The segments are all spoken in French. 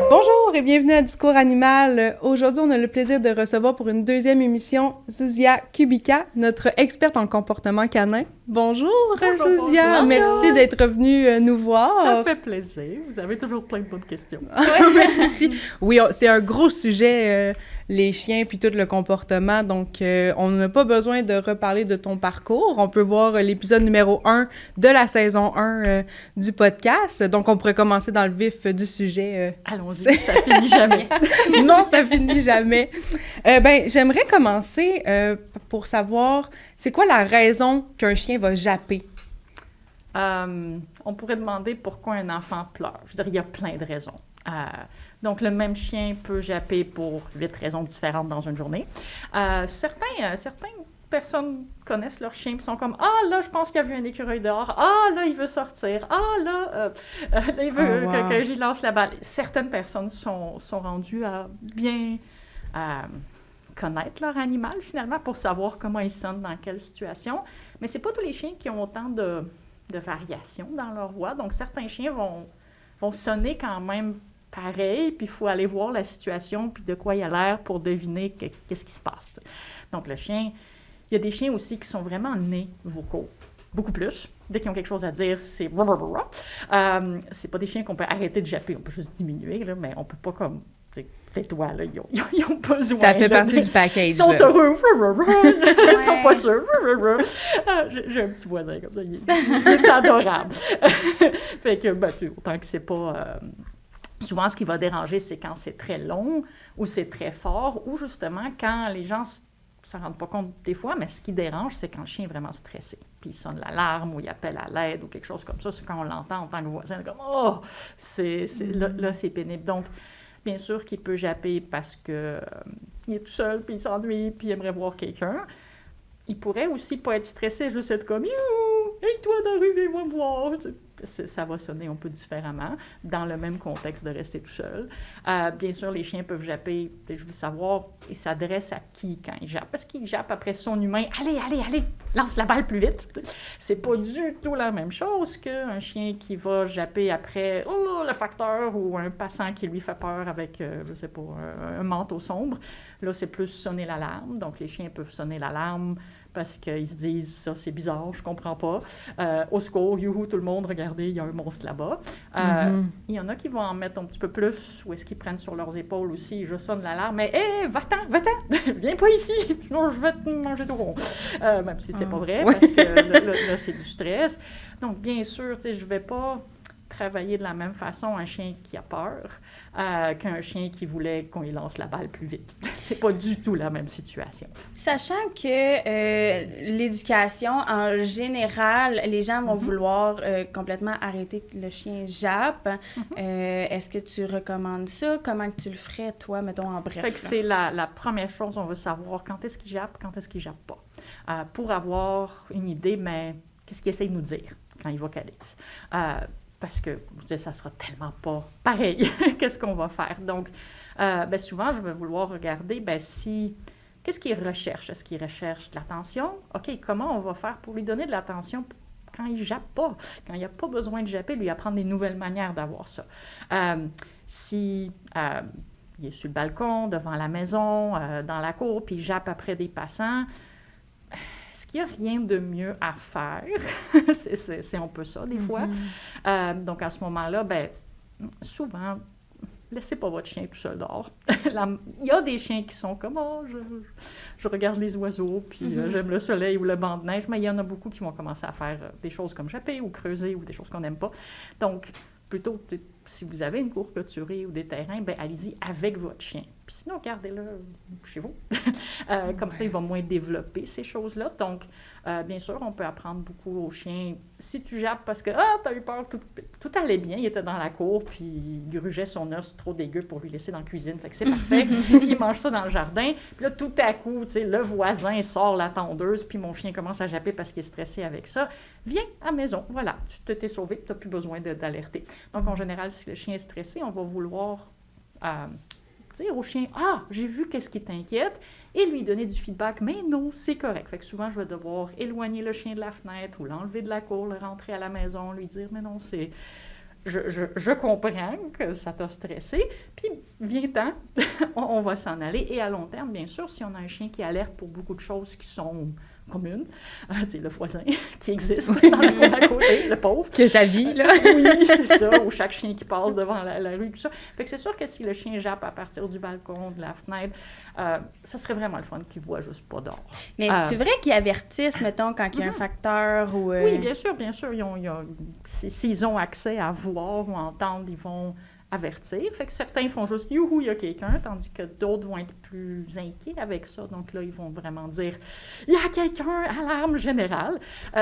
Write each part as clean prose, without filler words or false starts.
Bonjour et bienvenue à Discours Animal. Aujourd'hui, on a le plaisir de recevoir pour une deuxième émission Zuzia Kubica, notre experte en comportement canin. Bonjour, Zuzia, bonjour. Merci d'être revenue nous voir. Ça fait plaisir, vous avez toujours plein de bonnes questions. Merci. Oui, c'est un gros sujet, les chiens puis tout le comportement, donc on n'a pas besoin de reparler de ton parcours. On peut voir l'épisode numéro 1 de la saison 1 du podcast, donc on pourrait commencer dans le vif du sujet. Allons-y, ça finit jamais. Non, ça finit jamais. J'aimerais commencer pour savoir, c'est quoi la raison qu'un chien va japper? On pourrait demander pourquoi un enfant pleure. Je veux dire, il y a plein de raisons. Donc, le même chien peut japper pour 8 raisons différentes dans une journée. Certaines personnes connaissent leur chien et sont comme « Ah, là, je pense qu'il a vu un écureuil dehors. Ah, là, il veut sortir. Ah, là, il veut que j'y lance la balle. » Certaines personnes sont rendues à bien connaître leur animal, finalement, pour savoir comment il sonne dans quelle situation. Mais c'est pas tous les chiens qui ont autant de variations dans leur voix. Donc, certains chiens vont sonner quand même pareil, puis il faut aller voir la situation, puis de quoi il a l'air pour deviner qu'est-ce qui se passe. Donc, le chien, il y a des chiens aussi qui sont vraiment nés vocaux, beaucoup plus. Dès qu'ils ont quelque chose à dire, c'est... c'est pas des chiens qu'on peut arrêter de japper, on peut juste diminuer, là, mais on peut pas comme... Tais-toi, là, ils ont pas besoin. Ça fait partie du package. Ils sont heureux. Ils sont pas sûrs. J'ai un petit voisin comme ça. Il est adorable. Fait que, autant que c'est pas... souvent, ce qui va déranger, c'est quand c'est très long ou c'est très fort ou justement quand les gens s'en rendent pas compte des fois, mais ce qui dérange, c'est quand le chien est vraiment stressé. Puis il sonne l'alarme ou il appelle à l'aide ou quelque chose comme ça. C'est quand on l'entend en tant que voisin, comme « Oh! » Là, c'est pénible. Donc, bien sûr qu'il peut japper parce qu'il est tout seul, puis il s'ennuie, puis il aimerait voir quelqu'un. Il pourrait aussi pas être stressé, juste être comme « Youhou! Hey, toi dans la rue, viens-moi me voir! » Ça va sonner un peu différemment, dans le même contexte de rester tout seul. Bien sûr, les chiens peuvent japper, je veux savoir, ils s'adressent à qui quand ils jappent? Parce qu'ils jappent après son humain. « Allez, lance la balle plus vite! » C'est pas du tout la même chose qu'un chien qui va japper après le facteur ou un passant qui lui fait peur avec, je sais pas, un manteau sombre. Là, c'est plus sonner l'alarme. Donc, les chiens peuvent sonner l'alarme parce qu'ils se disent « ça, c'est bizarre, je comprends pas. Au secours, youhou, tout le monde, regardez, il y a un monstre là-bas. Il y en a qui vont en mettre un petit peu plus, ou est-ce qu'ils prennent sur leurs épaules aussi, je sonne l'alarme, mais « Hé, va-t'en, viens pas ici, sinon je vais te manger tout rond. » Même si c'est pas vrai, parce que là, c'est du stress. Donc, bien sûr, je vais pas travailler de la même façon un chien qui a peur qu'un chien qui voulait qu'on lui lance la balle plus vite. C'est pas du tout la même situation. Sachant que l'éducation, en général, les gens vont vouloir complètement arrêter que le chien jappe. Est-ce que tu recommandes ça? Comment tu le ferais, toi, mettons, en bref? Fait que c'est la première chose, on veut savoir quand est-ce qu'il jappe, quand est-ce qu'il jappe pas. Pour avoir une idée, mais qu'est-ce qu'il essaie de nous dire quand il vocalise? Parce que, je veux dire, ça sera tellement pas pareil. Qu'est-ce qu'on va faire? Donc, souvent, je vais vouloir regarder, qu'est-ce qu'il recherche? Est-ce qu'il recherche de l'attention? OK, comment on va faire pour lui donner de l'attention quand il jappe pas? Quand il n'a pas besoin de japper, lui apprendre des nouvelles manières d'avoir ça. Si il est sur le balcon, devant la maison, dans la cour, puis il jappe après des passants, il n'y a rien de mieux à faire. C'est un peu ça, des fois. Donc, à ce moment-là, souvent, laissez pas votre chien tout seul dehors. Il y a des chiens qui sont comme « Oh, je regarde les oiseaux, puis j'aime le soleil ou le banc de neige », mais il y en a beaucoup qui vont commencer à faire des choses comme japper ou creuser ou des choses qu'on n'aime pas. Donc, plutôt si vous avez une cour clôturée ou des terrains, bien, allez-y avec votre chien. Puis sinon, gardez-le chez vous. Comme ça, il va moins développer ces choses-là. Donc, bien sûr, on peut apprendre beaucoup aux chiens. Si tu jappes parce que, t'as eu peur, tout allait bien, il était dans la cour, puis il grugeait son os trop dégueu pour lui laisser dans la cuisine. Fait que c'est parfait. Il mange ça dans le jardin. Puis là, tout à coup, tu sais, le voisin sort la tondeuse, puis mon chien commence à japper parce qu'il est stressé avec ça. Viens à la maison. Voilà, tu t'es sauvé, tu n'as plus besoin d'alerter. Donc, en général, si le chien est stressé, on va vouloir dire au chien, j'ai vu qu'est-ce qui t'inquiète, et lui donner du feedback, mais non, c'est correct. Fait que souvent, je vais devoir éloigner le chien de la fenêtre ou l'enlever de la cour, le rentrer à la maison, lui dire, mais non, c'est... Je comprends que ça t'a stressé, puis viens-t'en, on va s'en aller. Et à long terme, bien sûr, si on a un chien qui alerte pour beaucoup de choses qui sont communes, tu sais, le voisin qui existe dans la cour à côté, le pauvre. Que sa vie, là. Oui, c'est ça, ou chaque chien qui passe devant la rue, tout ça. Fait que c'est sûr que si le chien jappe à partir du balcon, de la fenêtre, ça serait vraiment le fun qu'il voit juste pas dehors. Mais c'est vrai qu'ils avertissent, mettons, quand il y a un facteur ou... Oui, bien sûr. S'ils ont accès à voir ou entendre, ils vont avertir. Fait que certains font juste « Youhou, il y a quelqu'un », tandis que d'autres vont être plus inquiets avec ça. Donc là, ils vont vraiment dire « Il y a quelqu'un, alarme générale ».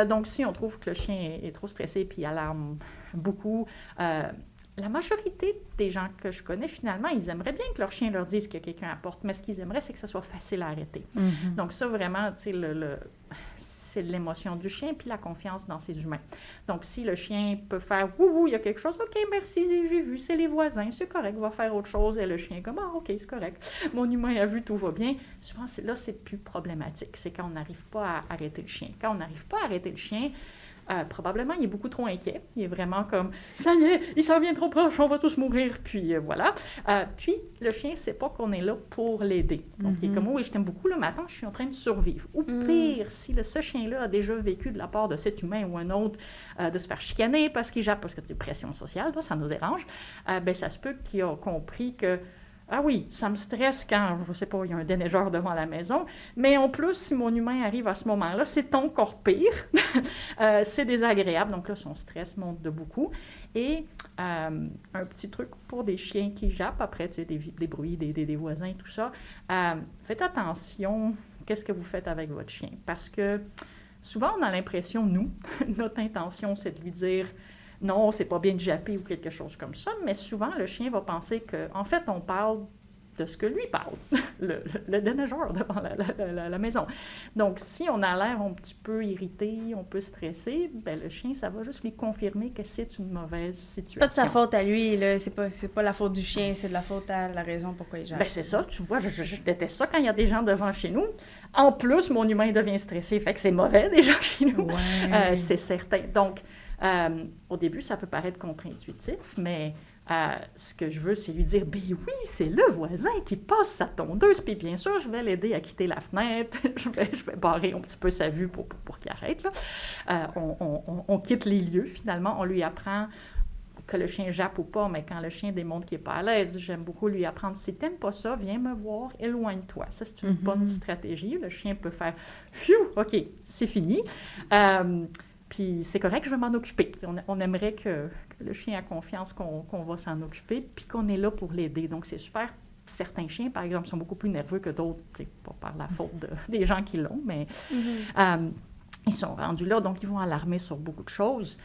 Donc si on trouve que le chien est trop stressé puis il alarme beaucoup, la majorité des gens que je connais, finalement, ils aimeraient bien que leur chien leur dise que quelqu'un apporte, mais ce qu'ils aimeraient, c'est que ça soit facile à arrêter. Mm-hmm. Donc ça, vraiment, tu sais, c'est l'émotion du chien puis la confiance dans ses humains. Donc, si le chien peut faire « Wouhou, il y a quelque chose, OK, merci, j'ai vu, c'est les voisins, c'est correct, va faire autre chose. » Et le chien est comme « Ah, OK, c'est correct, mon humain a vu, tout va bien. » Souvent, c'est plus problématique. C'est quand on n'arrive pas à arrêter le chien. Quand on n'arrive pas à arrêter le chien, probablement, il est beaucoup trop inquiet. Il est vraiment comme « Ça y est, il s'en vient trop proche, on va tous mourir. » Puis voilà. Puis, le chien ne sait pas qu'on est là pour l'aider. Donc, il est comme « Oui, je t'aime beaucoup, là, mais attends, je suis en train de survivre. » Ou pire, si ce chien-là a déjà vécu de la part de cet humain ou un autre de se faire chicaner parce qu'il jappe, parce que c'est pression sociale, là, ça nous dérange, bien, ça se peut qu'il a compris que ah oui, ça me stresse quand, je sais pas, il y a un déneigeur devant la maison, mais en plus, si mon humain arrive à ce moment-là, c'est encore pire. C'est désagréable, donc là, son stress monte de beaucoup. Et un petit truc pour des chiens qui jappent, après, tu sais, des bruits, des voisins, tout ça, faites attention, qu'est-ce que vous faites avec votre chien? Parce que souvent, on a l'impression, nous, notre intention, c'est de lui dire non, c'est pas bien de japper ou quelque chose comme ça, mais souvent, le chien va penser qu'en fait, on parle de ce que lui parle, le déneigeur devant la maison. Donc, si on a l'air un petit peu irrité, un peu stressé, ben le chien, ça va juste lui confirmer que c'est une mauvaise situation. Pas de sa faute à lui, là. C'est pas la faute du chien, c'est de la faute à la raison pourquoi il jappe. Ben c'est ça, tu vois, je déteste ça quand il y a des gens devant chez nous. En plus, mon humain devient stressé, fait que c'est mauvais déjà chez nous. Ouais. C'est certain. Donc, au début, ça peut paraître contre-intuitif, mais ce que je veux, c'est lui dire « Ben oui, c'est le voisin qui passe sa tondeuse, puis bien sûr, je vais l'aider à quitter la fenêtre, je vais barrer un petit peu sa vue pour qu'il arrête. » On quitte les lieux, finalement, on lui apprend que le chien jappe ou pas, mais quand le chien démontre qu'il n'est pas à l'aise, j'aime beaucoup lui apprendre « Si t'aimes pas ça, viens me voir, éloigne-toi. » Ça, c'est une bonne stratégie. Le chien peut faire « Phew, OK, c'est fini. » Puis c'est correct, je vais m'en occuper. On aimerait que le chien ait confiance qu'on va s'en occuper, puis qu'on est là pour l'aider. Donc c'est super. Certains chiens, par exemple, sont beaucoup plus nerveux que d'autres, pas par la faute des gens qui l'ont, mais ils sont rendus là, donc ils vont alarmer sur beaucoup de choses.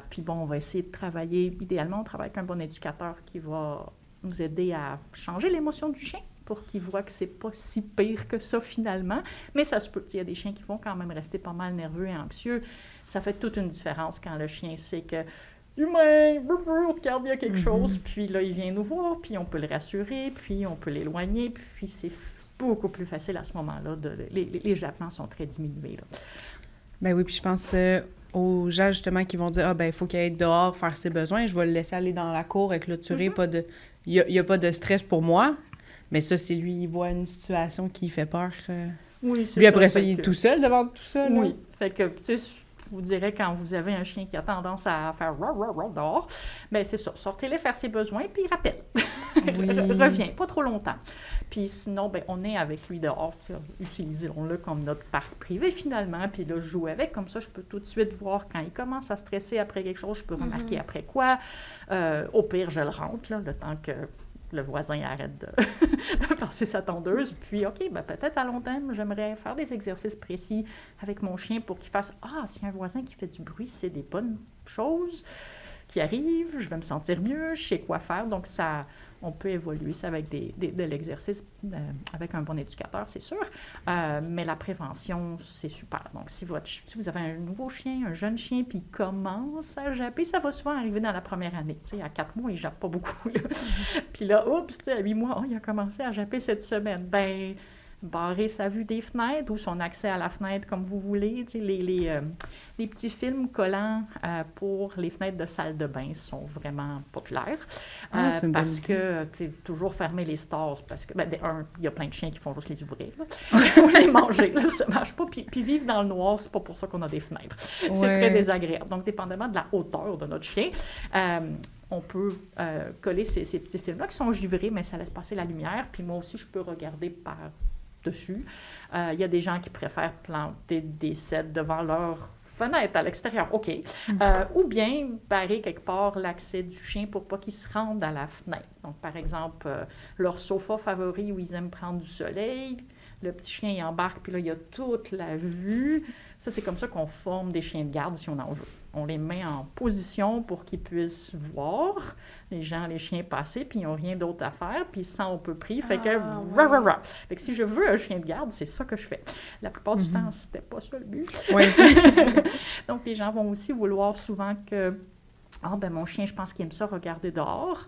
Puis bon, on va essayer de travailler, idéalement, on travaille avec un bon éducateur qui va nous aider à changer l'émotion du chien, pour qu'il voit que c'est pas si pire que ça finalement. Mais ça se peut. Il y a des chiens qui vont quand même rester pas mal nerveux et anxieux. Ça fait toute une différence quand le chien sait que « Humain, regarde, il y a quelque chose. » Puis là, il vient nous voir, puis on peut le rassurer, puis on peut l'éloigner, puis c'est beaucoup plus facile à ce moment-là. Les jappements sont très diminués. Là. Ben oui, puis je pense aux gens justement qui vont dire « Ah ben il faut qu'il aille dehors faire ses besoins, je vais le laisser aller dans la cour et clôturer, il n'y a pas de stress pour moi. » Mais ça, c'est lui, il voit une situation qui fait peur. Oui, c'est lui, après ça, il est tout seul devant tout ça. Là. Oui, fait que, tu sais, vous dirais quand vous avez un chien qui a tendance à faire dehors, bien c'est ça, sortez-le faire ses besoins, puis rappelle. Reviens, pas trop longtemps. Puis sinon, bien, on est avec lui dehors, utilisons-le comme notre parc privé finalement, puis là, je joue avec, comme ça, je peux tout de suite voir quand il commence à stresser après quelque chose, je peux remarquer après quoi. Au pire, je le rentre, là, le temps que le voisin arrête de passer sa tondeuse. Puis, OK, ben, peut-être à long terme, j'aimerais faire des exercices précis avec mon chien pour qu'il fasse « Ah, s'il y a un voisin qui fait du bruit, c'est des bonnes choses qui arrivent, je vais me sentir mieux, je sais quoi faire. » Donc, ça, on peut évoluer ça avec de l'exercice, avec un bon éducateur, c'est sûr. Mais la prévention, c'est super. Donc, si vous avez un nouveau chien, un jeune chien, puis il commence à japper, ça va souvent arriver dans la première année. Tu sais, à 4 mois, il ne jappe pas beaucoup. Là. Puis là, oups, tu sais, à 8 mois, il a commencé à japper cette semaine. Ben, barrer sa vue des fenêtres ou son accès à la fenêtre comme vous voulez. Tu sais, les petits films collants pour les fenêtres de salle de bain sont vraiment populaires. Parce que, tu sais, toujours fermer les stores, parce que, il y a plein de chiens qui font juste les ouvrir, ou les manger, là, ça ne marche pas. Puis vivre dans le noir, c'est pas pour ça qu'on a des fenêtres. C'est très désagréable. Donc, dépendamment de la hauteur de notre chien, on peut coller ces petits films-là qui sont givrés, mais ça laisse passer la lumière. Puis moi aussi, je peux regarder par-dessus. Il y a des gens qui préfèrent planter des sets devant leur fenêtre à l'extérieur, OK. Ou bien barrer quelque part l'accès du chien pour pas qu'il se rende à la fenêtre. Donc, par exemple, leur sofa favori où ils aiment prendre du soleil, le petit chien il embarque, puis là, il y a toute la vue. Ça, c'est comme ça qu'on forme des chiens de garde si on en veut. On les met en position pour qu'ils puissent voir les chiens passer, puis ils n'ont rien d'autre à faire, puis ils se sentent un peu pris. Fait que, fait que si je veux un chien de garde, c'est ça que je fais. La plupart du temps, c'était pas ça le but. Donc, les gens vont aussi vouloir souvent que, mon chien, je pense qu'il aime ça regarder dehors.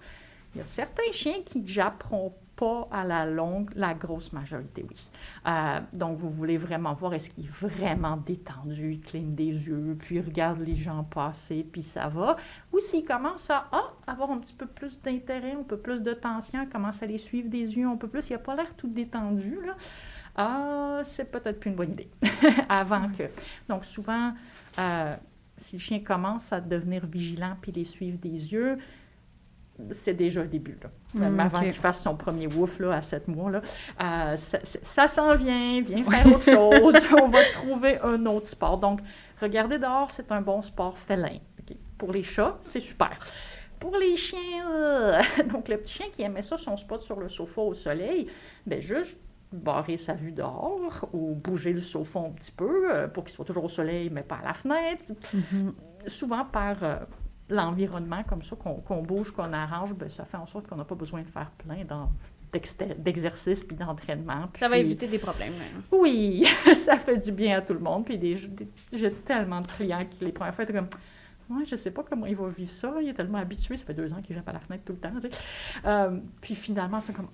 Il y a certains chiens qui ne japperont pas à la longue, la grosse majorité, oui. Donc, vous voulez vraiment voir est-ce qu'il est vraiment détendu, il cligne des yeux, puis il regarde les gens passer, puis ça va. Ou s'il commence à avoir un petit peu plus d'intérêt, un peu plus de tension, commence à les suivre des yeux un peu plus, il n'a pas l'air tout détendu, là. C'est peut-être plus une bonne idée avant que... Donc, souvent, si le chien commence à devenir vigilant puis les suivre des yeux, c'est déjà le début, là. Même avant qu'il fasse son premier ouf, là, à 7 mois, là. Ça s'en vient, viens faire autre chose. On va trouver un autre sport. Donc, regarder dehors, c'est un bon sport félin. Okay? Pour les chats, c'est super. Pour les chiens, donc le petit chien qui aimait ça, son spot sur le sofa au soleil, bien juste barrer sa vue dehors ou bouger le sofa un petit peu pour qu'il soit toujours au soleil, mais pas à la fenêtre. Souvent par... l'environnement comme ça, qu'on bouge, qu'on arrange, bien, ça fait en sorte qu'on n'a pas besoin de faire plein d'exercices puis d'entraînement. Ça va éviter des problèmes. Oui, ça fait du bien à tout le monde. Puis j'ai tellement de clients qui, les premières fois, étaient comme... Moi, je ne sais pas comment il va vivre ça. Il est tellement habitué. Ça fait 2 ans qu'il jappe à la fenêtre tout le temps. Tu sais. Puis finalement, c'est comme,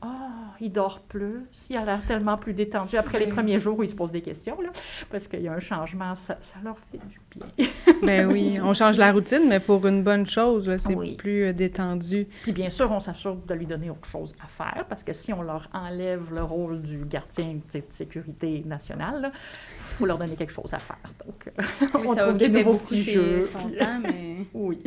il dort plus. Il a l'air tellement plus détendu. Après les premiers jours où il se pose des questions, là, parce qu'il y a un changement, ça leur fait du bien. Ben oui, on change la routine, mais pour une bonne chose, là, c'est plus détendu. Puis bien sûr, on s'assure de lui donner autre chose à faire, parce que si on leur enlève le rôle du gardien de sécurité nationale, il faut leur donner quelque chose à faire. Donc, on trouve des nouveaux petits jeux. Son temps, mais... Oui,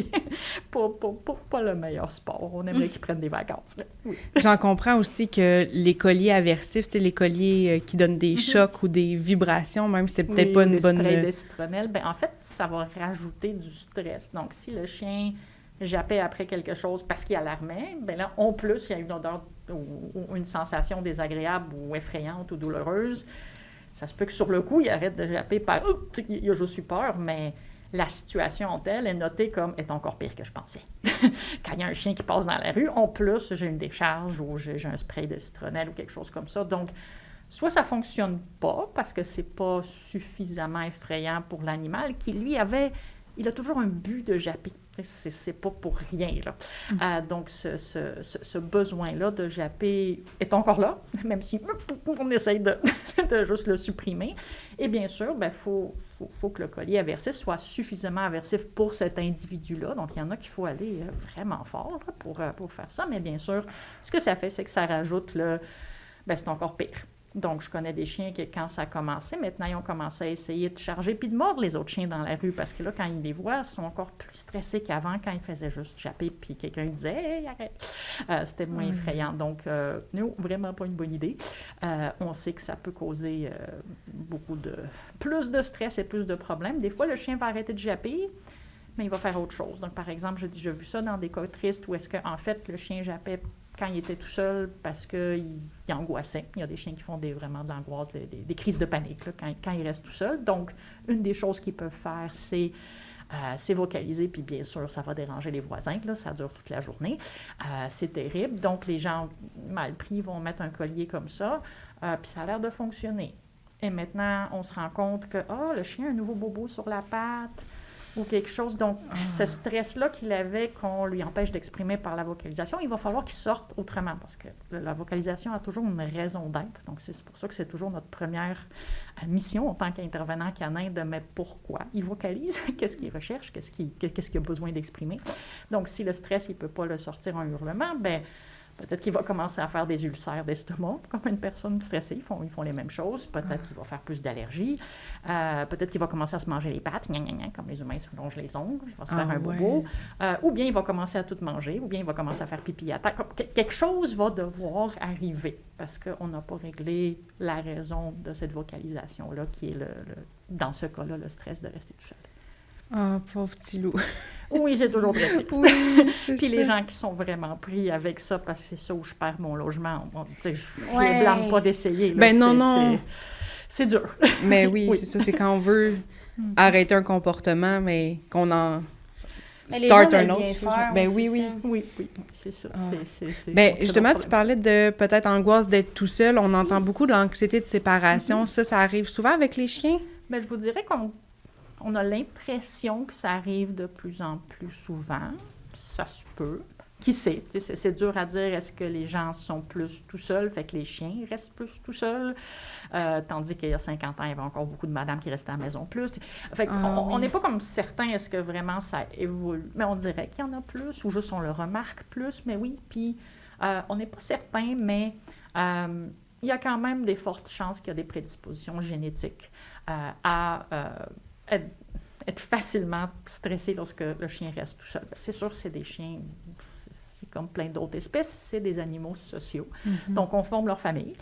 pas le meilleur sport. On aimerait qu'ils prennent des vacances. Oui. J'en comprends aussi que les colliers aversifs, tu sais, les colliers qui donnent des chocs ou des vibrations, même si c'est peut-être pas une bonne... Oui, des sprays de citronnelle, bien, en fait, ça va rajouter du stress. Donc, si le chien jappait après quelque chose parce qu'il alarmait, bien là, en plus, il y a une odeur ou une sensation désagréable ou effrayante ou douloureuse, ça se peut que sur le coup, il arrête de japper par « il a juste eu peur », mais la situation en telle est notée comme « est encore pire que je pensais ». Quand il y a un chien qui passe dans la rue, en plus, j'ai une décharge ou j'ai un spray de citronnelle ou quelque chose comme ça. Donc, soit ça ne fonctionne pas parce que c'est pas suffisamment effrayant pour l'animal qui, lui, il a toujours un but de japper. C'est pas pour rien, là. Donc, ce besoin-là de japper est encore là, même si on essaye de juste le supprimer. Et bien sûr, il faut que le collier aversif soit suffisamment aversif pour cet individu-là. Donc, il y en a qu'il faut aller vraiment fort là, pour faire ça. Mais bien sûr, ce que ça fait, c'est que ça rajoute c'est encore pire. Donc, je connais des chiens que quand ça a commencé, maintenant, ils ont commencé à essayer de charger puis de mordre les autres chiens dans la rue parce que là, quand ils les voient, ils sont encore plus stressés qu'avant quand ils faisaient juste japper puis quelqu'un disait « Hey, arrête! » C'était moins effrayant. Donc, non, vraiment pas une bonne idée. On sait que ça peut causer plus de stress et plus de problèmes. Des fois, le chien va arrêter de japper, mais il va faire autre chose. Donc, par exemple, j'ai vu ça dans des cas tristes où est-ce qu'en fait, le chien jappait quand il était tout seul parce qu'il angoissait. Il y a des chiens qui font vraiment de l'angoisse, des crises de panique là, quand ils restent tout seuls. Donc, une des choses qu'ils peuvent faire, c'est vocaliser, puis bien sûr, ça va déranger les voisins, là, ça dure toute la journée. C'est terrible. Donc, les gens mal pris vont mettre un collier comme ça, puis ça a l'air de fonctionner. Et maintenant, on se rend compte que, le chien a un nouveau bobo sur la patte, ou quelque chose. Donc, ce stress-là qu'il avait, qu'on lui empêche d'exprimer par la vocalisation, il va falloir qu'il sorte autrement, parce que la vocalisation a toujours une raison d'être. Donc, c'est pour ça que c'est toujours notre première mission en tant qu'intervenant canin de mais pourquoi il vocalise, qu'est-ce qu'il recherche, qu'est-ce qu'il a besoin d'exprimer. Donc, si le stress, il ne peut pas le sortir en hurlement, bien, peut-être qu'il va commencer à faire des ulcères d'estomac, comme une personne stressée. Ils font les mêmes choses. Peut-être qu'il va faire plus d'allergies. Peut-être qu'il va commencer à se manger les pattes, comme les humains se rongent les ongles. Il va se faire un bobo. Ou bien il va commencer à tout manger. Ou bien il va commencer à faire pipi à terre. Quelque chose va devoir arriver parce qu'on n'a pas réglé la raison de cette vocalisation-là, qui est, dans ce cas-là, le stress de rester tout seul. Ah, pauvre petit loup. Oui, c'est toujours très triste. Oui, puis les gens qui sont vraiment pris avec ça, parce que c'est ça où je perds mon logement, je les blâme pas d'essayer. Là, ben non. C'est dur. Mais oui, c'est ça, c'est quand on veut arrêter un comportement, mais qu'on en start un autre. Ben oui, c'est ça. Ben justement, tu parlais de peut-être angoisse d'être tout seul. On entend beaucoup de l'anxiété de séparation. Ça arrive souvent avec les chiens? Ben je vous dirais qu'on a l'impression que ça arrive de plus en plus souvent. Ça se peut. Qui sait? C'est dur à dire. Est-ce que les gens sont plus tout seuls, fait que les chiens restent plus tout seuls? Tandis qu'il y a 50 ans, il y avait encore beaucoup de madames qui restaient à la maison plus. Fait on n'est pas comme certain, est-ce que vraiment ça évolue? Mais on dirait qu'il y en a plus, ou juste on le remarque plus, mais oui. Puis on n'est pas certain, mais il y a quand même des fortes chances qu'il y a des prédispositions génétiques à être facilement stressé lorsque le chien reste tout seul. C'est sûr, c'est des chiens, c'est comme plein d'autres espèces, c'est des animaux sociaux. Donc, on forme leur famille.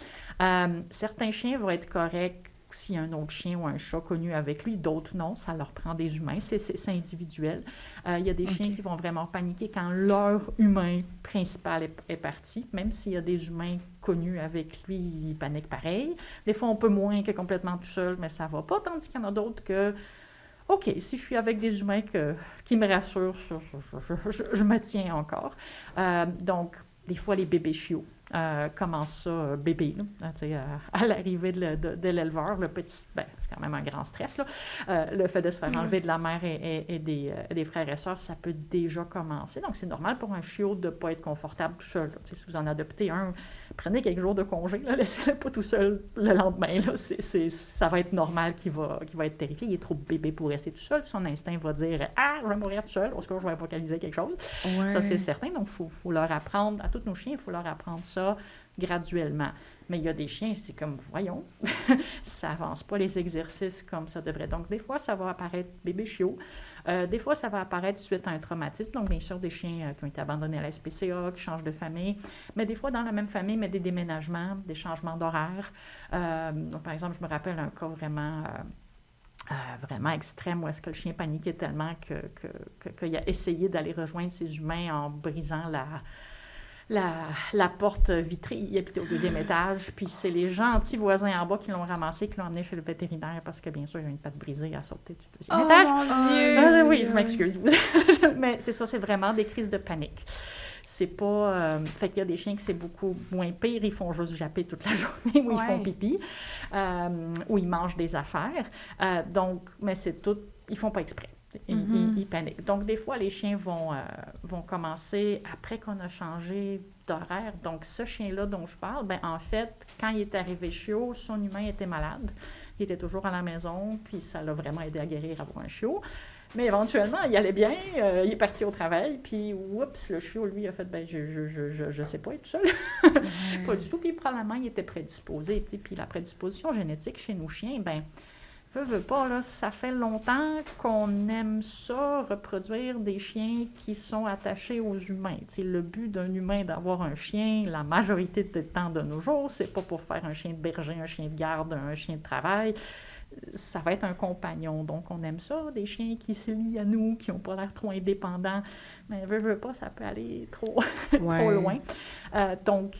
Certains chiens vont être corrects s'il y a un autre chien ou un chat connu avec lui, d'autres non, ça leur prend des humains, c'est individuel. Il y a des chiens qui vont vraiment paniquer quand leur humain principal est parti, même s'il y a des humains connus avec lui, ils paniquent pareil. Des fois, on peut moins que complètement tout seul, mais ça va pas, tandis qu'il y en a d'autres que OK, si je suis avec des humains qui me rassurent, je me tiens encore. Donc, des fois, les bébés chiots. Comment ça, bébé, là, à l'arrivée de l'éleveur, le petit, c'est quand même un grand stress, là. Le fait de se faire enlever de la mère et des frères et sœurs, ça peut déjà commencer. Donc, c'est normal pour un chiot de ne pas être confortable tout seul. Si vous en adoptez un, prenez quelques jours de congé, là, laissez-le pas tout seul le lendemain. Là. Ça va être normal qu'il va être terrifié. Il est trop bébé pour rester tout seul. Son instinct va dire « Ah, je vais mourir tout seul. Au secours, je vais vocaliser quelque chose. » Ça, c'est certain. Donc, il faut leur apprendre, à tous nos chiens, il faut leur apprendre ça graduellement. Mais il y a des chiens, c'est comme, voyons, ça avance pas les exercices comme ça devrait. Donc, des fois, ça va apparaître bébé chiot. Des fois, ça va apparaître suite à un traumatisme. Donc, bien sûr, des chiens qui ont été abandonnés à la SPCA, qui changent de famille. Mais des fois, dans la même famille, mais des déménagements, des changements d'horaire. Donc, par exemple, je me rappelle un cas vraiment extrême où est-ce que le chien paniquait tellement qu'il a essayé d'aller rejoindre ses humains en brisant la porte vitrée. Il habitait au 2e étage, puis c'est les gentils voisins en bas qui l'ont ramassé, qui l'ont emmené chez le vétérinaire parce que, bien sûr, il y a une patte brisée à sauter du 2e étage. Oh mon Dieu! Oui, je m'excuse. Mais c'est ça, c'est vraiment des crises de panique. C'est pas... fait qu'il y a des chiens que c'est beaucoup moins pire, ils font juste japper toute la journée, ou ils font pipi, ou ils mangent des affaires. Donc, mais c'est tout... Ils font pas exprès. Ils paniquent. Donc, des fois, les chiens vont commencer après qu'on a changé d'horaire. Donc, ce chien-là dont je parle, en fait, quand il est arrivé chiot, son humain était malade. Il était toujours à la maison, puis ça l'a vraiment aidé à guérir, avoir un chiot. Mais éventuellement, il allait bien, il est parti au travail, puis oups, le chiot, lui, a fait, ben je sais pas, il est tout seul. Pas du tout, puis probablement, il était prédisposé. Puis la prédisposition génétique chez nos chiens, ben veut pas, là, ça fait longtemps qu'on aime ça, reproduire des chiens qui sont attachés aux humains. T'sais, le but d'un humain d'avoir un chien, la majorité du temps de nos jours, c'est pas pour faire un chien de berger, un chien de garde, un chien de travail. Ça va être un compagnon. Donc, on aime ça, des chiens qui se lient à nous, qui n'ont pas l'air trop indépendants. Mais veut pas, ça peut aller trop, trop loin. Donc,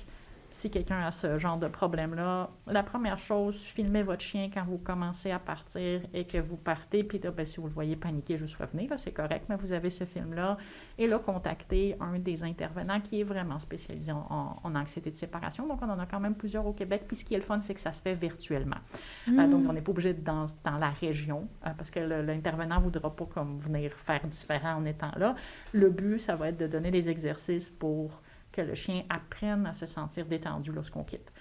si quelqu'un a ce genre de problème-là, la première chose, filmez votre chien quand vous commencez à partir et que vous partez. Puis là, ben, si vous le voyez paniquer, juste revenez, là, c'est correct, mais vous avez ce film-là. Et là, contactez un des intervenants qui est vraiment spécialisé en anxiété de séparation. Donc, on en a quand même plusieurs au Québec. Puis ce qui est le fun, c'est que ça se fait virtuellement. Donc, on n'est pas obligé d'être dans la région parce que l'intervenant ne voudra pas comme venir faire différent en étant là. Le but, ça va être de donner des exercices pour que le chien apprenne à se sentir détendu lorsqu'on quitte.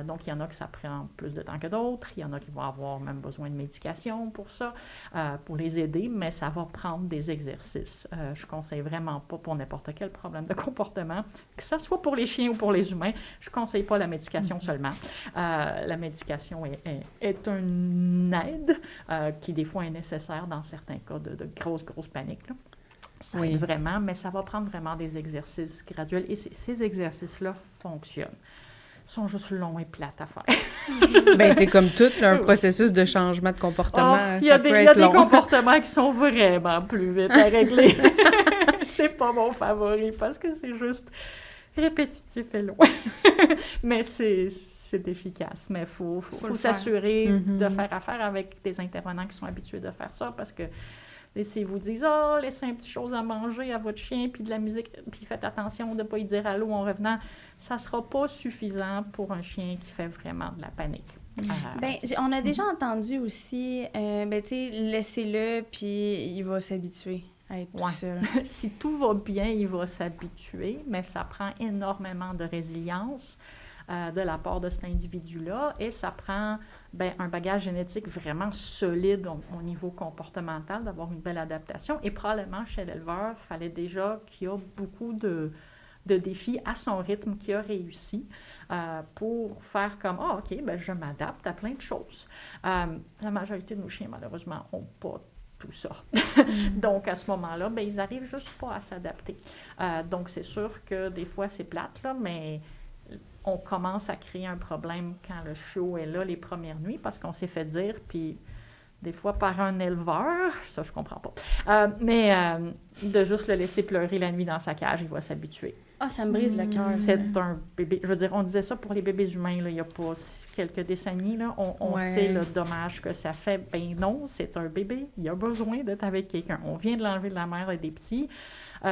Donc, il y en a que ça prend plus de temps que d'autres. Il y en a qui vont avoir même besoin de médication pour ça, pour les aider, mais ça va prendre des exercices. Je ne conseille vraiment pas pour n'importe quel problème de comportement, que ce soit pour les chiens ou pour les humains. Je ne conseille pas la médication seulement. La médication est une aide qui, des fois, est nécessaire dans certains cas de grosse panique, là. Ça aide vraiment, mais ça va prendre vraiment des exercices graduels. Et ces exercices-là fonctionnent. Ils sont juste longs et plates à faire. Ben, c'est comme tout, là, un processus de changement de comportement. Il y a des comportements qui sont vraiment plus vite à régler. C'est pas mon favori parce que c'est juste répétitif et long. Mais c'est efficace. Mais il faut s'assurer de faire affaire avec des intervenants qui sont habitués de faire ça parce que et s'ils vous disent « Ah, laissez un petit chose à manger à votre chien, puis de la musique, puis faites attention de ne pas y dire allô en revenant », ça ne sera pas suffisant pour un chien qui fait vraiment de la panique. On a déjà entendu aussi, tu sais, laissez-le, puis il va s'habituer à être tout seul. Si tout va bien, il va s'habituer, mais ça prend énormément de résilience de la part de cet individu-là, et ça prend un bagage génétique vraiment solide au niveau comportemental, d'avoir une belle adaptation. Et probablement, chez l'éleveur, il fallait déjà qu'il y a beaucoup de défis à son rythme, qu'il a réussi pour faire comme « Ah, OK, je m'adapte à plein de choses. » La majorité de nos chiens, malheureusement, n'ont pas tout ça. Donc, à ce moment-là, ils n'arrivent juste pas à s'adapter. Donc, c'est sûr que des fois, c'est plate, là, mais on commence à créer un problème quand le chiot est là les premières nuits parce qu'on s'est fait dire, puis des fois par un éleveur, ça je comprends pas, mais de juste le laisser pleurer la nuit dans sa cage, il va s'habituer. Ah, ça me brise le cœur. C'est un bébé, je veux dire, on disait ça pour les bébés humains, là, il y a pas quelques décennies, là, on sait le dommage que ça fait. Ben non, c'est un bébé, il a besoin d'être avec quelqu'un. On vient de l'enlever de la mère et des petits.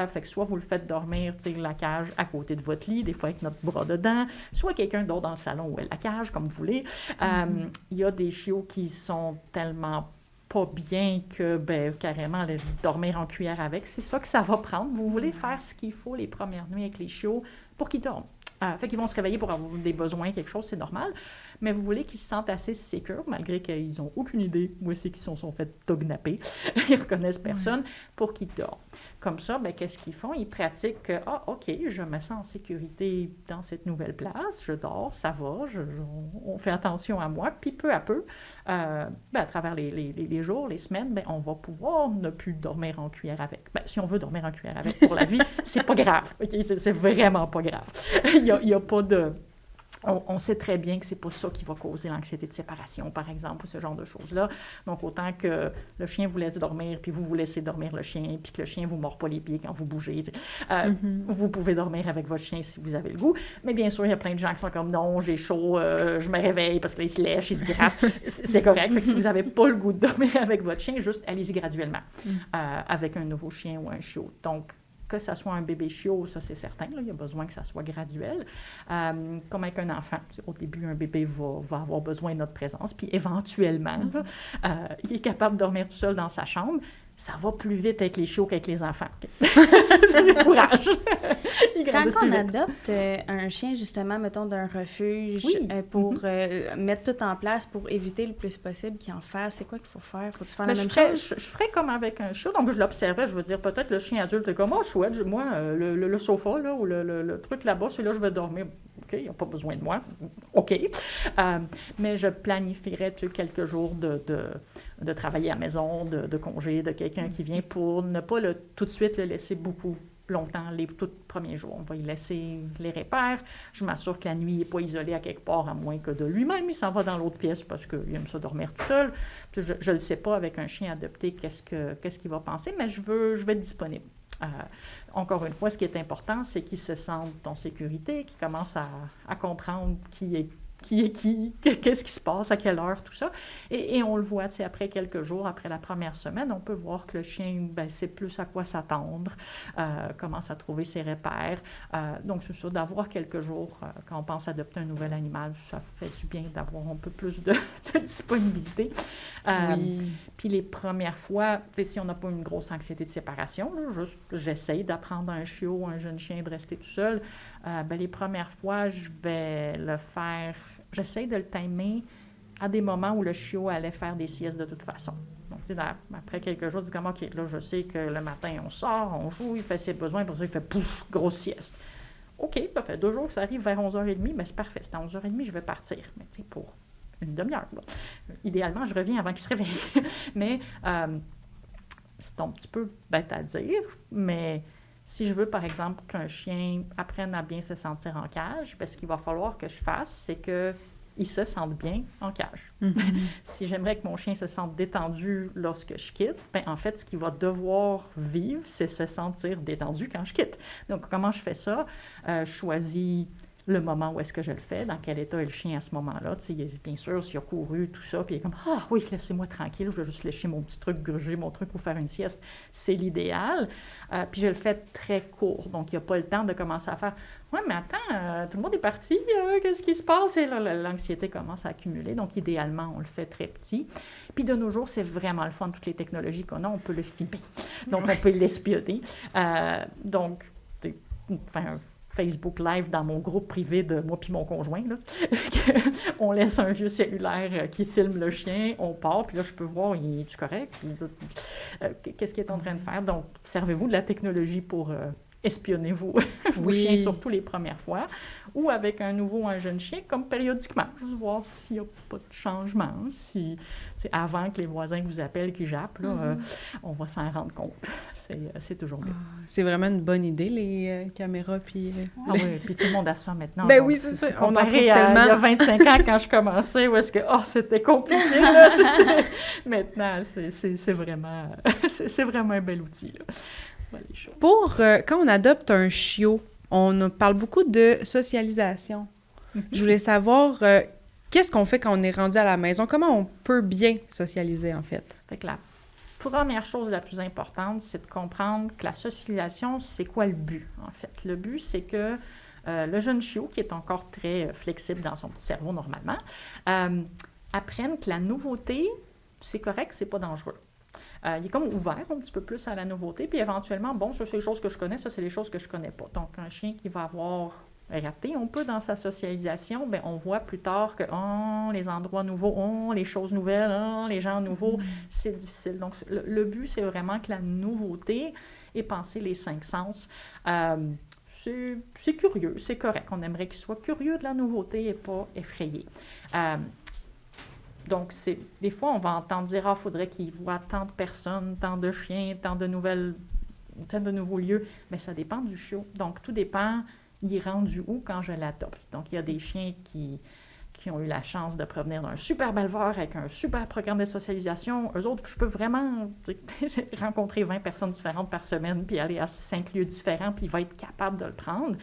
Fait que soit vous le faites dormir, tu sais, la cage à côté de votre lit, des fois avec notre bras dedans, soit quelqu'un d'autre dans le salon où est la cage, comme vous voulez. Il y a des chiots qui sont tellement pas bien que, carrément, aller dormir en cuillère avec, c'est ça que ça va prendre. Vous voulez faire ce qu'il faut les premières nuits avec les chiots pour qu'ils dorment. Fait qu'ils vont se réveiller pour avoir des besoins, quelque chose, c'est normal. Mais vous voulez qu'ils se sentent assez sécures, malgré qu'ils n'ont aucune idée où c'est qu'ils sont fait dognapper. Ils ne reconnaissent personne pour qu'ils dorment. Comme ça, qu'est-ce qu'ils font? Ils pratiquent que, OK, je me sens en sécurité dans cette nouvelle place, je dors, ça va, on fait attention à moi. Puis peu à peu, à travers les jours, les semaines, on va pouvoir ne plus dormir en cuillère avec. Si on veut dormir en cuillère avec pour la vie, c'est pas grave. Okay? C'est vraiment pas grave. Il y a pas de... On sait très bien que c'est pas ça qui va causer l'anxiété de séparation, par exemple, ou ce genre de choses-là. Donc, autant que le chien vous laisse dormir, puis vous laissez dormir le chien, puis que le chien vous mord pas les pieds quand vous bougez, vous pouvez dormir avec votre chien si vous avez le goût. Mais bien sûr, il y a plein de gens qui sont comme « Non, j'ai chaud, je me réveille parce qu'il se lèche, il se gratte. » C'est correct. Fait que si vous n'avez pas le goût de dormir avec votre chien, juste allez-y graduellement avec un nouveau chien ou un chiot. Donc, que ça soit un bébé chiot, ça c'est certain, là, il y a besoin que ça soit graduel. Comme avec un enfant, au début, un bébé va avoir besoin de notre présence, puis éventuellement, il est capable de dormir tout seul dans sa chambre. ça va plus vite avec les chiots qu'avec les enfants. Courage! Quand on adopte un chien, justement, mettons, d'un refuge, pour mettre tout en place pour éviter le plus possible qu'il en fasse, c'est quoi qu'il faut faire? Faut-tu faire la même chose? Je ferais comme avec un chat. Donc, je l'observais, je veux dire, peut-être le chien adulte est comme, oh, chouette, moi, le sofa, là, ou le truc là-bas, c'est là je vais dormir. OK, il n'a pas besoin de moi. OK. Mais je planifierais quelques jours de travailler à la maison, de congé, de quelqu'un qui vient pour ne pas tout de suite le laisser beaucoup longtemps, les tout premiers jours. On va y laisser les repères. Je m'assure que la nuit n'est pas isolée à quelque part, à moins que de lui-même, il s'en va dans l'autre pièce parce qu'il aime ça dormir tout seul. Je ne le sais pas avec un chien adopté qu'est-ce qu'il va penser, mais je vais être disponible. Encore une fois, ce qui est important, c'est qu'il se sente en sécurité, qu'il commence à comprendre qui est qui, qu'est-ce qui se passe, à quelle heure, tout ça. Et on le voit, tu sais, après quelques jours, après la première semaine, on peut voir que le chien, ben, sait plus à quoi s'attendre, commence à trouver ses repères. Donc, c'est ça, d'avoir quelques jours, quand on pense adopter un nouvel animal, ça fait du bien d'avoir un peu plus de disponibilité. Puis les premières fois, si on n'a pas une grosse anxiété de séparation, là, juste j'essaye d'apprendre à un chiot, un jeune chien de rester tout seul, ben, les premières fois, je vais le faire, j'essaie de le timer à des moments où le chiot allait faire des siestes de toute façon. Donc, tu sais, après quelques jours, je dis comme, OK, là, je sais que le matin, on sort, on joue, il fait ses besoins, pour ça, il fait pouf, grosse sieste. OK, ça fait 2 jours que ça arrive vers 11h30, ben c'est parfait, c'est à 11h30, je vais partir. Mais tu sais, pour une demi-heure. Là. Idéalement, je reviens avant qu'il se réveille. Mais c'est un petit peu bête à dire, mais si je veux, par exemple, qu'un chien apprenne à bien se sentir en cage, bien, ce qu'il va falloir que je fasse, c'est qu'il se sente bien en cage. Mm-hmm. Si j'aimerais que mon chien se sente détendu lorsque je quitte, bien, en fait, ce qu'il va devoir vivre, c'est se sentir détendu quand je quitte. Donc, comment je fais ça? Je choisis le moment où est-ce que je le fais, dans quel état est le chien à ce moment-là. Tu sais, bien sûr, s'il a couru, tout ça, puis il est comme « Ah oui, laissez-moi tranquille, je vais juste lécher mon petit truc, gruger mon truc ou faire une sieste. » C'est l'idéal. Puis je le fais très court, donc il n'y a pas le temps de commencer à faire « Ouais, mais attends, tout le monde est parti, qu'est-ce qui se passe? » Et là, l'anxiété commence à accumuler, donc idéalement, on le fait très petit. Puis de nos jours, c'est vraiment le fun, toutes les technologies qu'on a, on peut le filmer. Donc, on peut l'espionner. Donc, enfin, Facebook Live dans mon groupe privé de moi puis mon conjoint. Là. On laisse un vieux cellulaire qui filme le chien, on part, puis là, je peux voir, il est-tu correct? Qu'est-ce qu'il est en train de faire? Donc, servez-vous de la technologie pour espionner vos chiens, surtout les premières fois, ou avec un nouveau, un jeune chien, comme périodiquement, juste voir s'il n'y a pas de changement, si avant que les voisins vous appellent, qu'ils jappent, là, on va s'en rendre compte. C'est toujours bien. C'est vraiment une bonne idée, les caméras, puis... Ah oui, puis tout le monde a ça maintenant. Ben oui, c'est ça. On en trouve tellement. Il y a 25 ans, quand je commençais, où est-ce que, c'était compliqué, là, Maintenant, c'est vraiment un bel outil, là. Pour, quand on adopte un chiot, on parle beaucoup de socialisation. Je voulais savoir, qu'est-ce qu'on fait quand on est rendu à la maison? Comment on peut bien socialiser, en fait? Fait que la première chose la plus importante, c'est de comprendre que la socialisation, c'est quoi le but, en fait? Le but, c'est que le jeune chiot, qui est encore très flexible dans son petit cerveau normalement, apprenne que la nouveauté, c'est correct, c'est pas dangereux. Il est comme ouvert un petit peu plus à la nouveauté, puis éventuellement, bon, ça, c'est les choses que je connais, ça, c'est les choses que je connais pas. Donc, un chien qui va avoir raté un peu dans sa socialisation, bien, on voit plus tard que, les endroits nouveaux, les choses nouvelles, les gens nouveaux, c'est difficile. Donc, le but, c'est vraiment que la nouveauté ait pensé les 5 sens. C'est curieux, c'est correct. On aimerait qu'il soit curieux de la nouveauté et pas effrayé. Donc, des fois, on va entendre dire « Ah, il faudrait qu'il voit tant de personnes, tant de chiens, tant de nouveaux lieux. » Mais ça dépend du chiot. Donc, tout dépend, il est rendu où quand je l'adopte. Donc, il y a des chiens qui ont eu la chance de provenir d'un super éleveur avec un super programme de socialisation. Eux autres, je peux vraiment rencontrer 20 personnes différentes par semaine puis aller à 5 lieux différents, puis il va être capable de le prendre.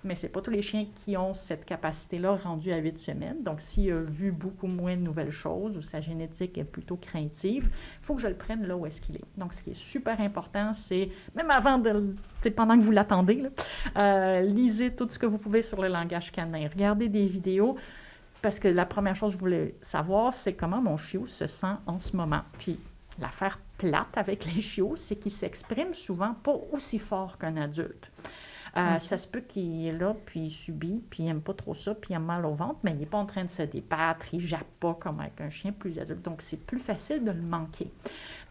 Mais ce n'est pas tous les chiens qui ont cette capacité-là rendue à 8 semaines. Donc, s'il a vu beaucoup moins de nouvelles choses ou sa génétique est plutôt craintive, il faut que je le prenne là où est-ce qu'il est. Donc, ce qui est super important, c'est, même avant pendant que vous l'attendez, lisez tout ce que vous pouvez sur le langage canin. Regardez des vidéos, parce que la première chose que je voulais savoir, c'est comment mon chiot se sent en ce moment. Puis, l'affaire plate avec les chiots, c'est qu'ils s'expriment souvent pas aussi fort qu'un adulte. Ça se peut qu'il est là, puis il subit, puis il n'aime pas trop ça, puis il a mal au ventre, mais il n'est pas en train de se débattre, il ne jappe pas comme avec un chien plus adulte. Donc, c'est plus facile de le manquer.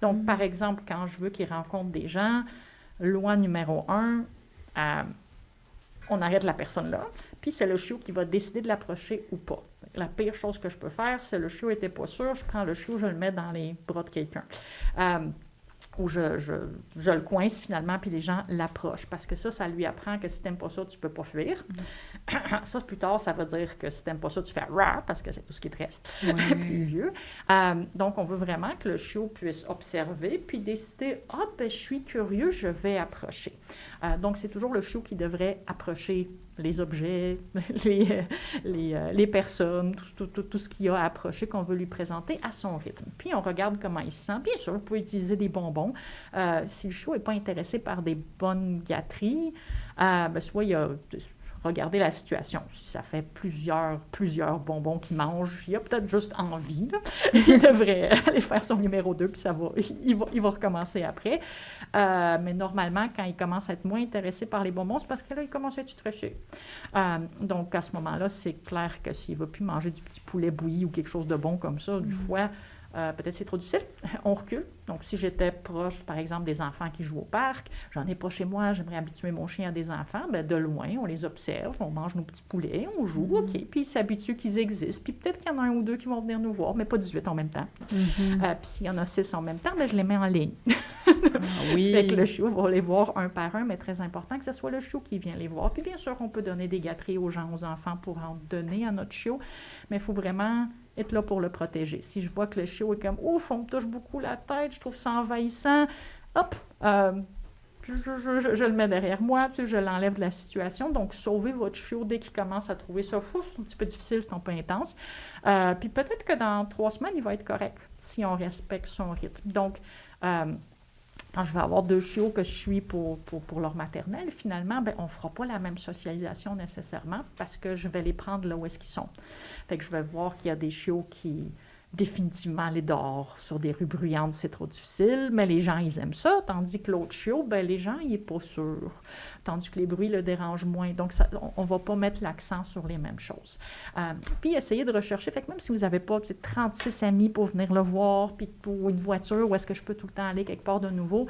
Donc, par exemple, quand je veux qu'il rencontre des gens, loi numéro 1, on arrête la personne là, puis c'est le chiot qui va décider de l'approcher ou pas. La pire chose que je peux faire, c'est le chiot n'était pas sûr, je prends le chiot, je le mets dans les bras de quelqu'un. Ou je le coince finalement, puis les gens l'approchent. Parce que ça lui apprend que si t'aimes pas ça, tu peux pas fuir. Ça, plus tard, ça veut dire que si t'aimes pas ça, tu fais « rah », parce que c'est tout ce qui te reste plus vieux. Donc, on veut vraiment que le chiot puisse observer, puis décider « Ah, ben, je suis curieux, je vais approcher ». Donc, c'est toujours le chiot qui devrait approcher les objets, les personnes, tout ce qu'il y a à approcher qu'on veut lui présenter à son rythme. Puis, on regarde comment il se sent. Bien sûr, vous pouvez utiliser des bonbons. Si le chiot n'est pas intéressé par des bonnes gâteries, soit il y a... Regardez la situation. Si ça fait plusieurs bonbons qu'il mange, il a peut-être juste envie. Là. Il devrait aller faire son numéro 2, puis il va recommencer après. Mais normalement, quand il commence à être moins intéressé par les bonbons, c'est parce que là, il commence à être stressé. Donc, à ce moment-là, c'est clair que s'il ne va plus manger du petit poulet bouilli ou quelque chose de bon comme ça, du foie, peut-être c'est trop difficile, on recule. Donc, si j'étais proche, par exemple, des enfants qui jouent au parc, j'en ai pas chez moi, j'aimerais habituer mon chien à des enfants, bien, de loin, on les observe, on mange nos petits poulets, on joue, OK, puis ils s'habituent qu'ils existent, puis peut-être qu'il y en a un ou deux qui vont venir nous voir, mais pas 18 en même temps. Puis s'il y en a 6 en même temps, bien, je les mets en ligne. Fait que le chiot va les voir un par un, mais très important que ce soit le chiot qui vient les voir. Puis bien sûr, on peut donner des gâteries aux gens, aux enfants pour en donner à notre chiot, mais il faut vraiment être là pour le protéger. Si je vois que le chiot est comme « Ouf, on me touche beaucoup la tête, je trouve ça envahissant », hop, je le mets derrière moi, je l'enlève de la situation. Donc, sauvez votre chiot dès qu'il commence à trouver ça fou, c'est un petit peu difficile, c'est un peu intense. Puis peut-être que dans 3 semaines, il va être correct si on respecte son rythme. Donc, quand je vais avoir 2 chiots que je suis pour leur maternelle, finalement, bien, on ne fera pas la même socialisation nécessairement parce que je vais les prendre là où est-ce qu'ils sont. Fait que je vais voir qu'il y a des chiots qui, définitivement, les dehors sur des rues bruyantes, c'est trop difficile, mais les gens, ils aiment ça, tandis que l'autre chiot, bien, les gens, il n'est pas sûr, tandis que les bruits le dérangent moins. Donc, on ne va pas mettre l'accent sur les mêmes choses. Puis, essayez de rechercher, fait que même si vous n'avez pas 36 amis pour venir le voir, puis pour une voiture, où est-ce que je peux tout le temps aller quelque part de nouveau,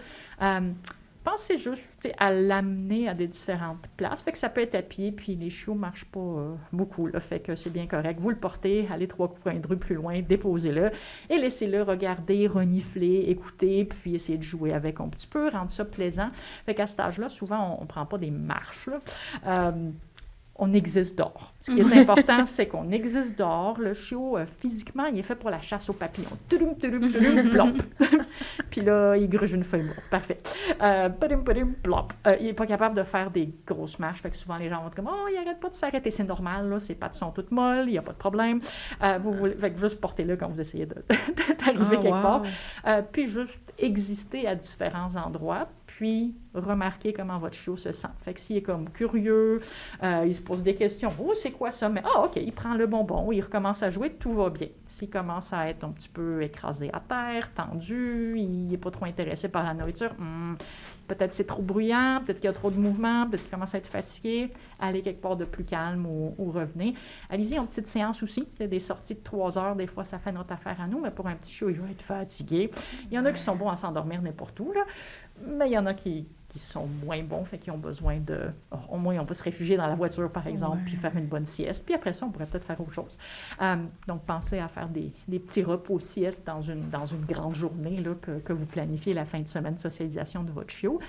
pensez juste à l'amener à des différentes places. Fait que ça peut être à pied, puis les chiots ne marchent pas beaucoup. Là, fait que c'est bien correct. Vous le portez, allez 3 coins de rue plus loin, déposez-le et laissez-le regarder, renifler, écouter, puis essayer de jouer avec un petit peu, rendre ça plaisant. Fait qu'à cet âge-là, souvent, on ne prend pas des marches. Là. On existe dehors. Ce qui est important, c'est qu'on existe dehors. Le chiot, physiquement, il est fait pour la chasse aux papillons. Toudoum, toudoum, toudoum, plomp. Puis là, il gruge une feuille morte. Parfait. Poudoum, poudoum, plomp. Il n'est pas capable de faire des grosses marches. Fait que souvent, les gens vont être comme « Oh, il n'arrête pas de s'arrêter. » C'est normal, là. Ses pattes sont toutes molles. Il n'y a pas de problème. Fait que juste portez-le quand vous essayez d'arriver quelque part. Puis juste exister à différents endroits. Puis remarquer comment votre chiot se sent. Fait que s'il est comme curieux, il se pose des questions. « Oh, c'est quoi ça? » Mais OK, il prend le bonbon, il recommence à jouer, tout va bien. S'il commence à être un petit peu écrasé à terre, tendu, il n'est pas trop intéressé par la nourriture, peut-être c'est trop bruyant, peut-être qu'il y a trop de mouvement, peut-être qu'il commence à être fatigué, allez quelque part de plus calme ou revenez. Allez-y en petite séance aussi. Il y a des sorties de 3 heures, des fois ça fait notre affaire à nous, mais pour un petit chiot, il va être fatigué. Il y en a qui sont bons à s'endormir n'importe où, là. Mais il y en a qui sont moins bons, fait qu'ils ont besoin de... au moins, on peut se réfugier dans la voiture, par exemple, puis faire une bonne sieste. Puis après ça, on pourrait peut-être faire autre chose. Donc, pensez à faire des petits repos siestes dans une grande journée là, que vous planifiez la fin de semaine de socialisation de votre chiot.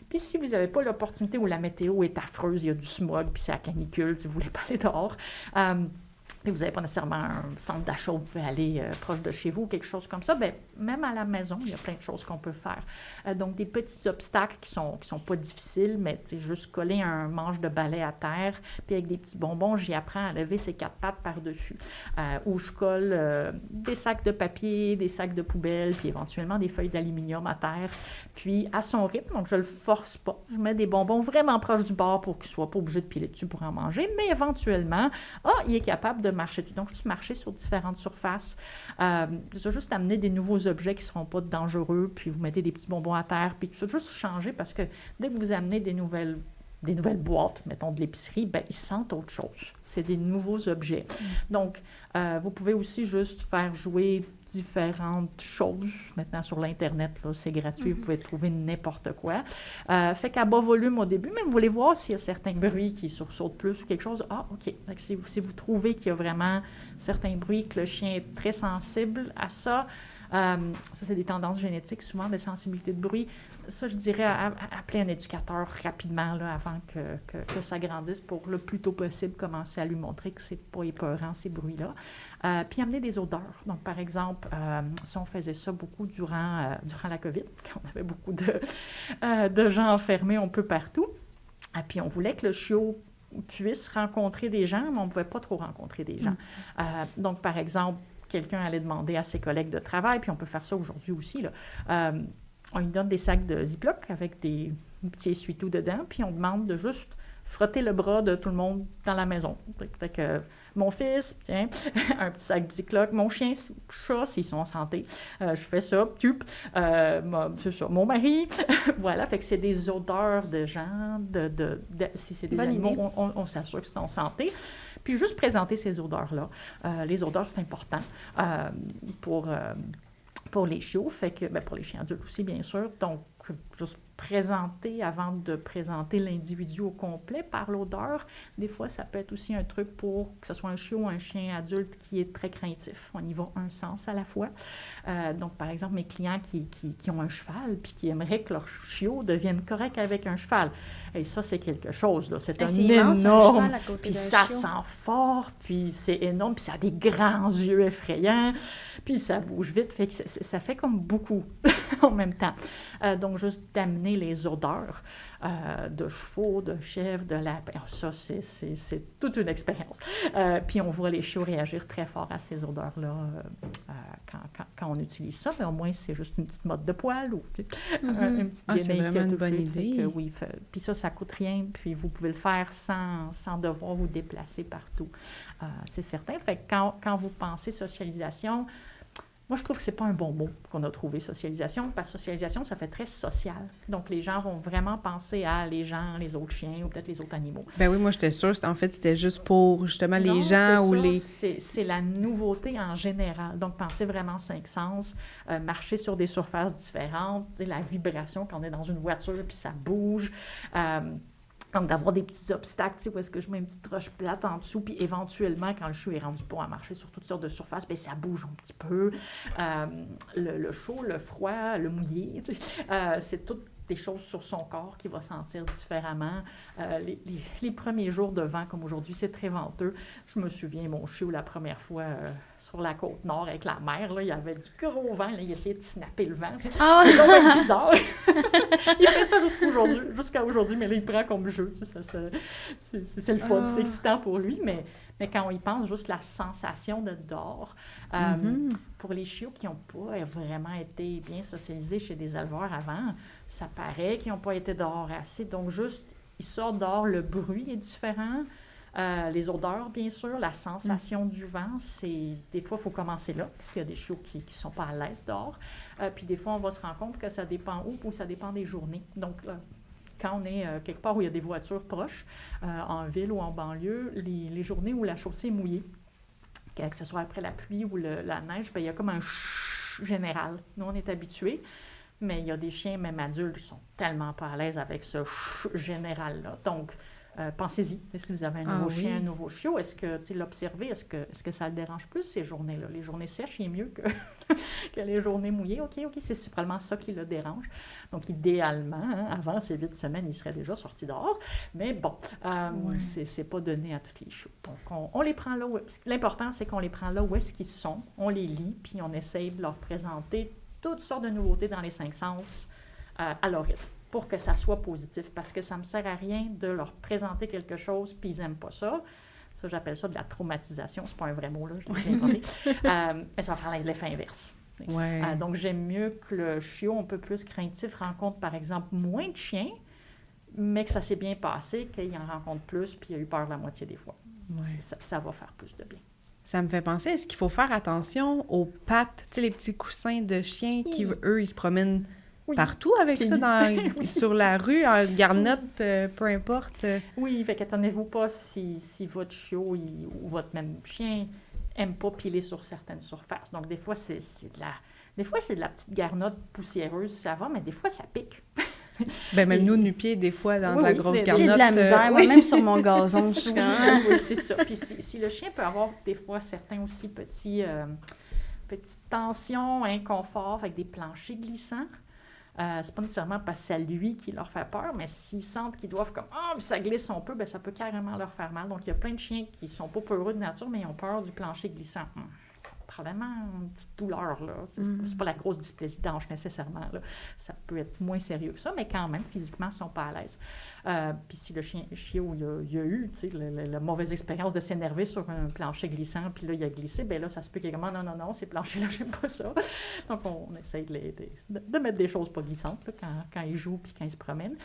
Puis si vous n'avez pas l'opportunité où la météo est affreuse, il y a du smog, puis c'est la canicule, si vous ne voulez pas aller dehors... et vous n'avez pas nécessairement un centre d'achat où vous pouvez aller proche de chez vous, quelque chose comme ça, bien, même à la maison, il y a plein de choses qu'on peut faire. Donc, des petits obstacles qui sont pas difficiles, mais juste coller un manche de balai à terre, puis avec des petits bonbons, j'y apprends à lever ses 4 pattes par-dessus. Où je colle des sacs de papier, des sacs de poubelle, puis éventuellement des feuilles d'aluminium à terre, puis à son rythme, donc je le force pas. Je mets des bonbons vraiment proches du bord pour qu'il soit pas obligé de piler dessus pour en manger, mais éventuellement, il est capable de de marcher. Donc, juste marcher sur différentes surfaces. Ça, juste amener des nouveaux objets qui ne seront pas dangereux, puis vous mettez des petits bonbons à terre, puis tout ça, juste changer, parce que dès que vous amenez des nouvelles boîtes, mettons de l'épicerie, ben ils sentent autre chose. C'est des nouveaux objets. Donc, vous pouvez aussi juste faire jouer différentes choses. Maintenant, sur l'Internet, là, c'est gratuit, vous pouvez trouver n'importe quoi. Fait qu'à bas volume au début, mais vous voulez voir s'il y a certains bruits qui sursautent plus ou quelque chose. Ah, OK. Donc, si vous trouvez qu'il y a vraiment certains bruits, que le chien est très sensible à ça, ça, c'est des tendances génétiques, souvent, de sensibilité de bruit. Ça, je dirais, appeler un éducateur rapidement là, avant que ça grandisse pour le plus tôt possible commencer à lui montrer que c'est pas épeurant, ces bruits-là. Puis amener des odeurs. Donc, par exemple, si on faisait ça beaucoup durant la COVID, quand on avait beaucoup de gens enfermés un peu partout, puis on voulait que le chiot puisse rencontrer des gens, mais on ne pouvait pas trop rencontrer des gens. Donc, par exemple, quelqu'un allait demander à ses collègues de travail, puis on peut faire ça aujourd'hui aussi, là, on lui donne des sacs de Ziploc avec des petits essuie-tout dedans, puis on demande de juste frotter le bras de tout le monde dans la maison. Fait que mon fils, tiens, un petit sac de Ziploc. Mon chien, chat, s'ils sont en santé, je fais ça. C'est ça. Mon mari, voilà. Fait que c'est des odeurs de gens, si c'est des Bonne animaux, idée. on s'assure que c'est en santé. Puis juste présenter ces odeurs-là. Les odeurs, c'est important pour les chiots, fait que, pour les chiens adultes aussi, bien sûr. Donc, juste présenter avant de présenter l'individu au complet par l'odeur. Des fois, ça peut être aussi un truc pour que ce soit un chiot ou un chien adulte qui est très craintif. On y va un sens à la fois. Donc, par exemple, mes clients qui ont un cheval puis qui aimeraient que leur chiot devienne correct avec un cheval. Et ça, c'est quelque chose, là. C'est un immense, énorme. un cheval à côté Puis d'un ça chiot. sent fort, puis c'est énorme, puis ça a des grands yeux effrayants, puis ça bouge vite. Fait que ça fait comme beaucoup en même temps. Donc, juste d'amener les odeurs de chevaux, de chèvres, de lapins. Ça, c'est toute une expérience. Puis on voit les chiots réagir très fort à ces odeurs-là quand on utilise ça, mais au moins, c'est juste une petite motte de poil ou une petite c'est vraiment une bonne idée. Oui, puis ça coûte rien, puis vous pouvez le faire sans devoir vous déplacer partout. C'est certain. Fait que quand vous pensez socialisation, moi, je trouve que c'est pas un bon mot qu'on a trouvé, socialisation, parce que socialisation, ça fait très social. Donc, les gens vont vraiment penser à les gens, les autres chiens ou peut-être les autres animaux. Ben oui, moi, j'étais sûre. En fait, c'était juste pour, justement, les Non, gens ou ça, les... C'est la nouveauté en général. Donc, pensez vraiment 5 sens, marcher sur des surfaces différentes, la vibration quand on est dans une voiture puis ça bouge. Donc, d'avoir des petits obstacles, tu sais, où est-ce que je mets une petite roche plate en dessous, puis éventuellement, quand le chiot est rendu bon à marcher sur toutes sortes de surfaces, bien, ça bouge un petit peu. Le chaud, le froid, le mouillé, tu sais, c'est toutes des choses sur son corps qu'il va sentir différemment. Les premiers jours de vent, comme aujourd'hui, c'est très venteux. Je me souviens, mon chiot, la première fois sur la côte nord avec la mer, là, il y avait du gros vent, là, il essayait de snapper le vent. Ah C'est donc bizarre. Il fait ça jusqu'à aujourd'hui, mais là, il prend comme jeu. Tu sais, c'est le fun, c'est excitant pour lui, mais quand on y pense, juste la sensation de dehors. Pour les chiots qui n'ont pas vraiment été bien socialisés chez des éleveurs avant, ça paraît qu'ils n'ont pas été dehors assez. Donc, juste, ils sortent dehors, le bruit est différent. Les odeurs, bien sûr, la sensation du vent, des fois, il faut commencer là, parce qu'il y a des chiots qui ne sont pas à l'aise dehors. Puis des fois, on va se rendre compte que ça dépend où, ou ça dépend des journées. Donc, quand on est quelque part où il y a des voitures proches, en ville ou en banlieue, les journées où la chaussée est mouillée, que ce soit après la pluie ou la neige, bien, il y a comme un général. Nous, on est habitués, mais il y a des chiens, même adultes, qui sont tellement pas à l'aise avec ce général-là. Donc, pensez-y. Si vous avez un nouveau chien, un nouveau chiot, est-ce que tu l'observez? Est-ce que ça le dérange plus, ces journées-là? Les journées sèches, il est mieux que les journées mouillées. OK, c'est probablement ça qui le dérange. Donc, idéalement, avant ces 8 semaines, il serait déjà sorti dehors. Mais bon, c'est pas donné à tous les chiots. Donc, on les prend là où... L'important, c'est qu'on les prend là où est-ce qu'ils sont. On les lit, puis on essaye de leur présenter toutes sortes de nouveautés dans les 5 sens à leur rythme, pour que ça soit positif, parce que ça ne me sert à rien de leur présenter quelque chose, puis ils n'aiment pas ça. Ça, j'appelle ça de la traumatisation. C'est pas un vrai mot, là, je l'ai inventé. Mais ça va faire l'effet inverse. Ouais. Donc, j'aime mieux que le chiot un peu plus craintif rencontre, par exemple, moins de chiens, mais que ça s'est bien passé, qu'il en rencontre plus, puis il a eu peur la moitié des fois. Ouais. Ça va faire plus de bien. Ça me fait penser, est-ce qu'il faut faire attention aux pattes, tu sais, les petits coussins de chiens qui, eux, ils se promènent partout avec ça, sur la rue, en garnotte, peu importe. Oui, fait qu'attendez-vous pas si votre chiot ou votre même chien aime pas piler sur certaines surfaces. Donc, des fois, c'est de la petite garnotte poussiéreuse, ça va, mais des fois, ça pique. Ben même nous, nu-pieds, des fois, dans de la grosse garnotte... J'ai de la misère, moi, même sur mon gazon, je suis oui, c'est ça. Puis si le chien peut avoir, des fois, certains aussi petites tensions, inconforts, avec des planchers glissants, c'est pas nécessairement parce que c'est lui qui leur fait peur, mais s'ils sentent qu'ils doivent comme « Ah, ça glisse un peu », ben ça peut carrément leur faire mal. Donc, il y a plein de chiens qui sont pas peureux de nature, mais ils ont peur du plancher glissant. C'est probablement une petite douleur, là. C'est pas la grosse dysplasie d'hanche nécessairement, là. Ça peut être moins sérieux que ça, mais quand même, physiquement, ils sont pas à l'aise. Puis si le chiot, il a eu, tu sais, la mauvaise expérience de s'énerver sur un plancher glissant, puis là, il a glissé, bien là, ça se peut qu'il y ait comme « Non, ces planchers-là, j'aime pas ça ». Donc, on essaye de mettre des choses pas glissantes, là, quand ils jouent puis quand ils se promènent.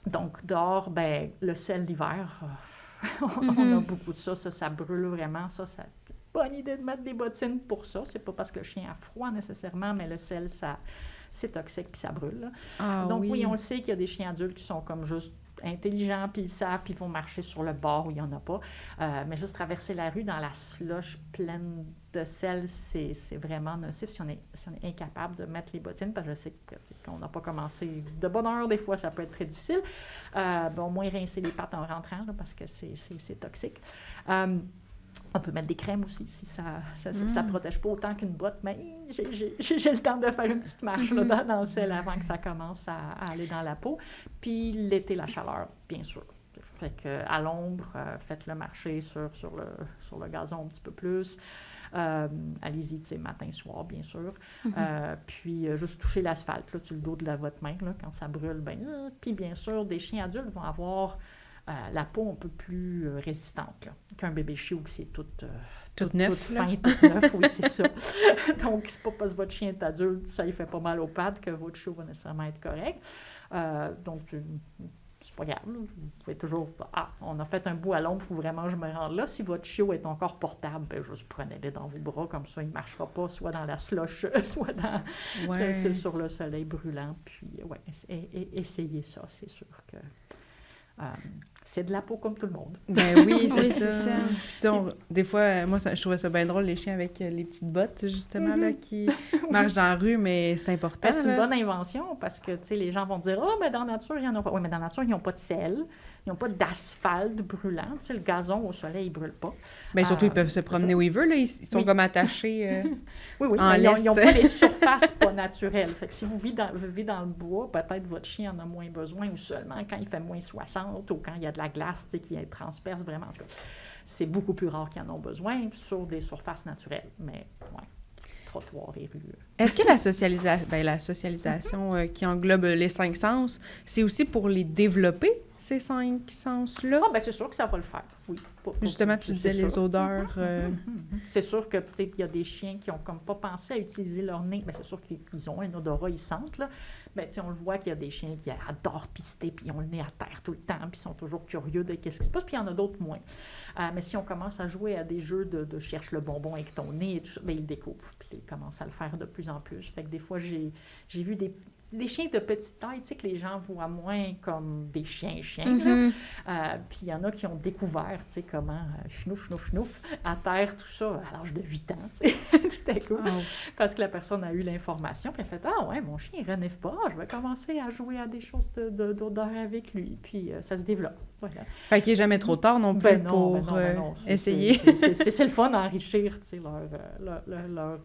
Donc, dehors, ben le sel l'hiver, on a beaucoup de ça. Ça brûle vraiment. Ça bonne idée de mettre des bottines pour ça. C'est pas parce que le chien a froid nécessairement, mais le sel, c'est toxique puis ça brûle. Là. Donc oui, on le sait qu'il y a des chiens adultes qui sont comme juste intelligents, puis ils savent, puis ils vont marcher sur le bord où il n'y en a pas. Mais juste traverser la rue dans la slush pleine de sel, c'est vraiment nocif si on est incapable de mettre les bottines, parce que je sais qu'on n'a pas commencé de bonne heure, des fois ça peut être très difficile. Au moins rincer les pattes en rentrant, là, parce que c'est toxique. On peut mettre des crèmes aussi, si ça ne protège pas autant qu'une botte, mais j'ai le temps de faire une petite marche là, dans le sel avant que ça commence à aller dans la peau. Puis l'été, la chaleur, bien sûr. Fait qu'à l'ombre, faites-le marcher sur le gazon un petit peu plus. Allez-y, tu sais, matin, soir, bien sûr. Puis juste toucher l'asphalte, là, sur le dos de votre main, là, quand ça brûle, ben. Puis bien sûr, des chiens adultes vont avoir la peau un peu plus résistante là, qu'un bébé chiot qui c'est tout neuf, fin, tout neuf, oui, c'est ça. Donc, c'est pas parce que votre chien est adulte, ça lui fait pas mal aux pattes que votre chiot va nécessairement être correct. Donc, c'est pas grave. Vous pouvez toujours... on a fait un bout à l'ombre, il faut vraiment que je me rende là. Si votre chiot est encore portable, ben juste prenez-le dans vos bras, comme ça, il ne marchera pas soit dans la slush, soit sur le soleil brûlant. Puis, essayez ça, c'est sûr que... c'est de la peau comme tout le monde. Ben oui, c'est ça. Puis des fois, moi, je trouvais ça bien drôle, les chiens avec les petites bottes, justement, là, qui marchent dans la rue, mais c'est important. C'est une bonne invention, parce que, tu sais, les gens vont dire « Ah, mais dans la nature, il n'y en a pas. » Oui, mais dans la nature, ils n'ont pas de sel, ils n'ont pas d'asphalte brûlant. Tu sais, le gazon au soleil, il ne brûle pas. Bien, surtout, ils peuvent se promener où ils veulent, là. Ils sont comme attachés en laisse. Ils n'ont pas les surfaces pas naturelles. Fait que si vous vivez dans le bois, peut-être votre chien en a moins besoin, ou seulement quand il fait moins 60, ou quand il y a de la glace, tu sais, qui transperce vraiment. En tout cas, c'est beaucoup plus rare qu'ils en ont besoin sur des surfaces naturelles. Mais, trottoirs et rues. Est-ce que la socialisation qui englobe les 5 sens, c'est aussi pour les développer, ces 5 sens-là? Ah, bien, c'est sûr que ça va le faire, oui. Justement, tu disais les odeurs. C'est sûr que peut-être qu'il y a des chiens qui n'ont comme pas pensé à utiliser leur nez. Bien, c'est sûr qu'ils ont un odorat, ils sentent, là. Bien, on le voit qu'il y a des chiens qui adorent pister, puis ils ont le nez à terre tout le temps, puis ils sont toujours curieux de qu'est-ce qui se passe, puis il y en a d'autres moins. Mais si on commence à jouer à des jeux de cherche le bonbon avec ton nez et tout ça, bien, ils le découvrent, puis ils commencent à le faire de plus en plus. Fait que des fois, j'ai vu des chiens de petite taille, tu sais, que les gens voient moins comme des chiens, là. Puis il y en a qui ont découvert, tu sais, comment chnouf, à terre, tout ça, à l'âge de 8 ans, tu sais, tout à coup. Parce que la personne a eu l'information, puis elle a fait « Ah ouais, mon chien, il renifle pas, je vais commencer à jouer à des choses d'odeur avec lui. » Puis ça se développe, voilà. Fait qu'il n'est jamais trop tard non plus pour essayer. C'est le fun d'enrichir, tu sais,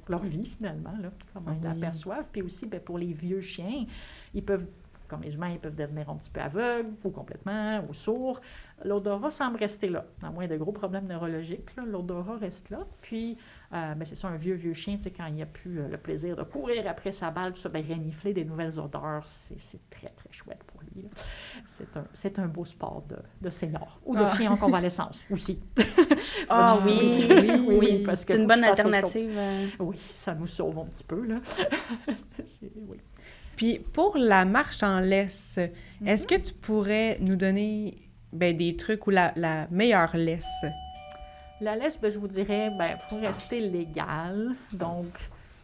leur vie, finalement, là, comment ils l'aperçoivent. Puis aussi, bien, pour les vieux chiens, ils peuvent, comme les humains, ils peuvent devenir un petit peu aveugles, ou complètement, ou sourds. L'odorat semble rester là. À moins de gros problèmes neurologiques, là, l'odorat reste là. Puis, c'est ça, un vieux chien, tu sais, quand il n'y a plus le plaisir de courir après sa balle, tout ça, bien, renifler des nouvelles odeurs, c'est très, très chouette pour lui, là. C'est un beau sport de senior, ou de chien en convalescence, aussi. Oui, parce que c'est une bonne alternative. Oui, ça nous sauve un petit peu, là. Oui. Puis, pour la marche en laisse, est-ce que tu pourrais nous donner des trucs ou la meilleure laisse? La laisse, ben, je vous dirais, il faut rester légal. Donc,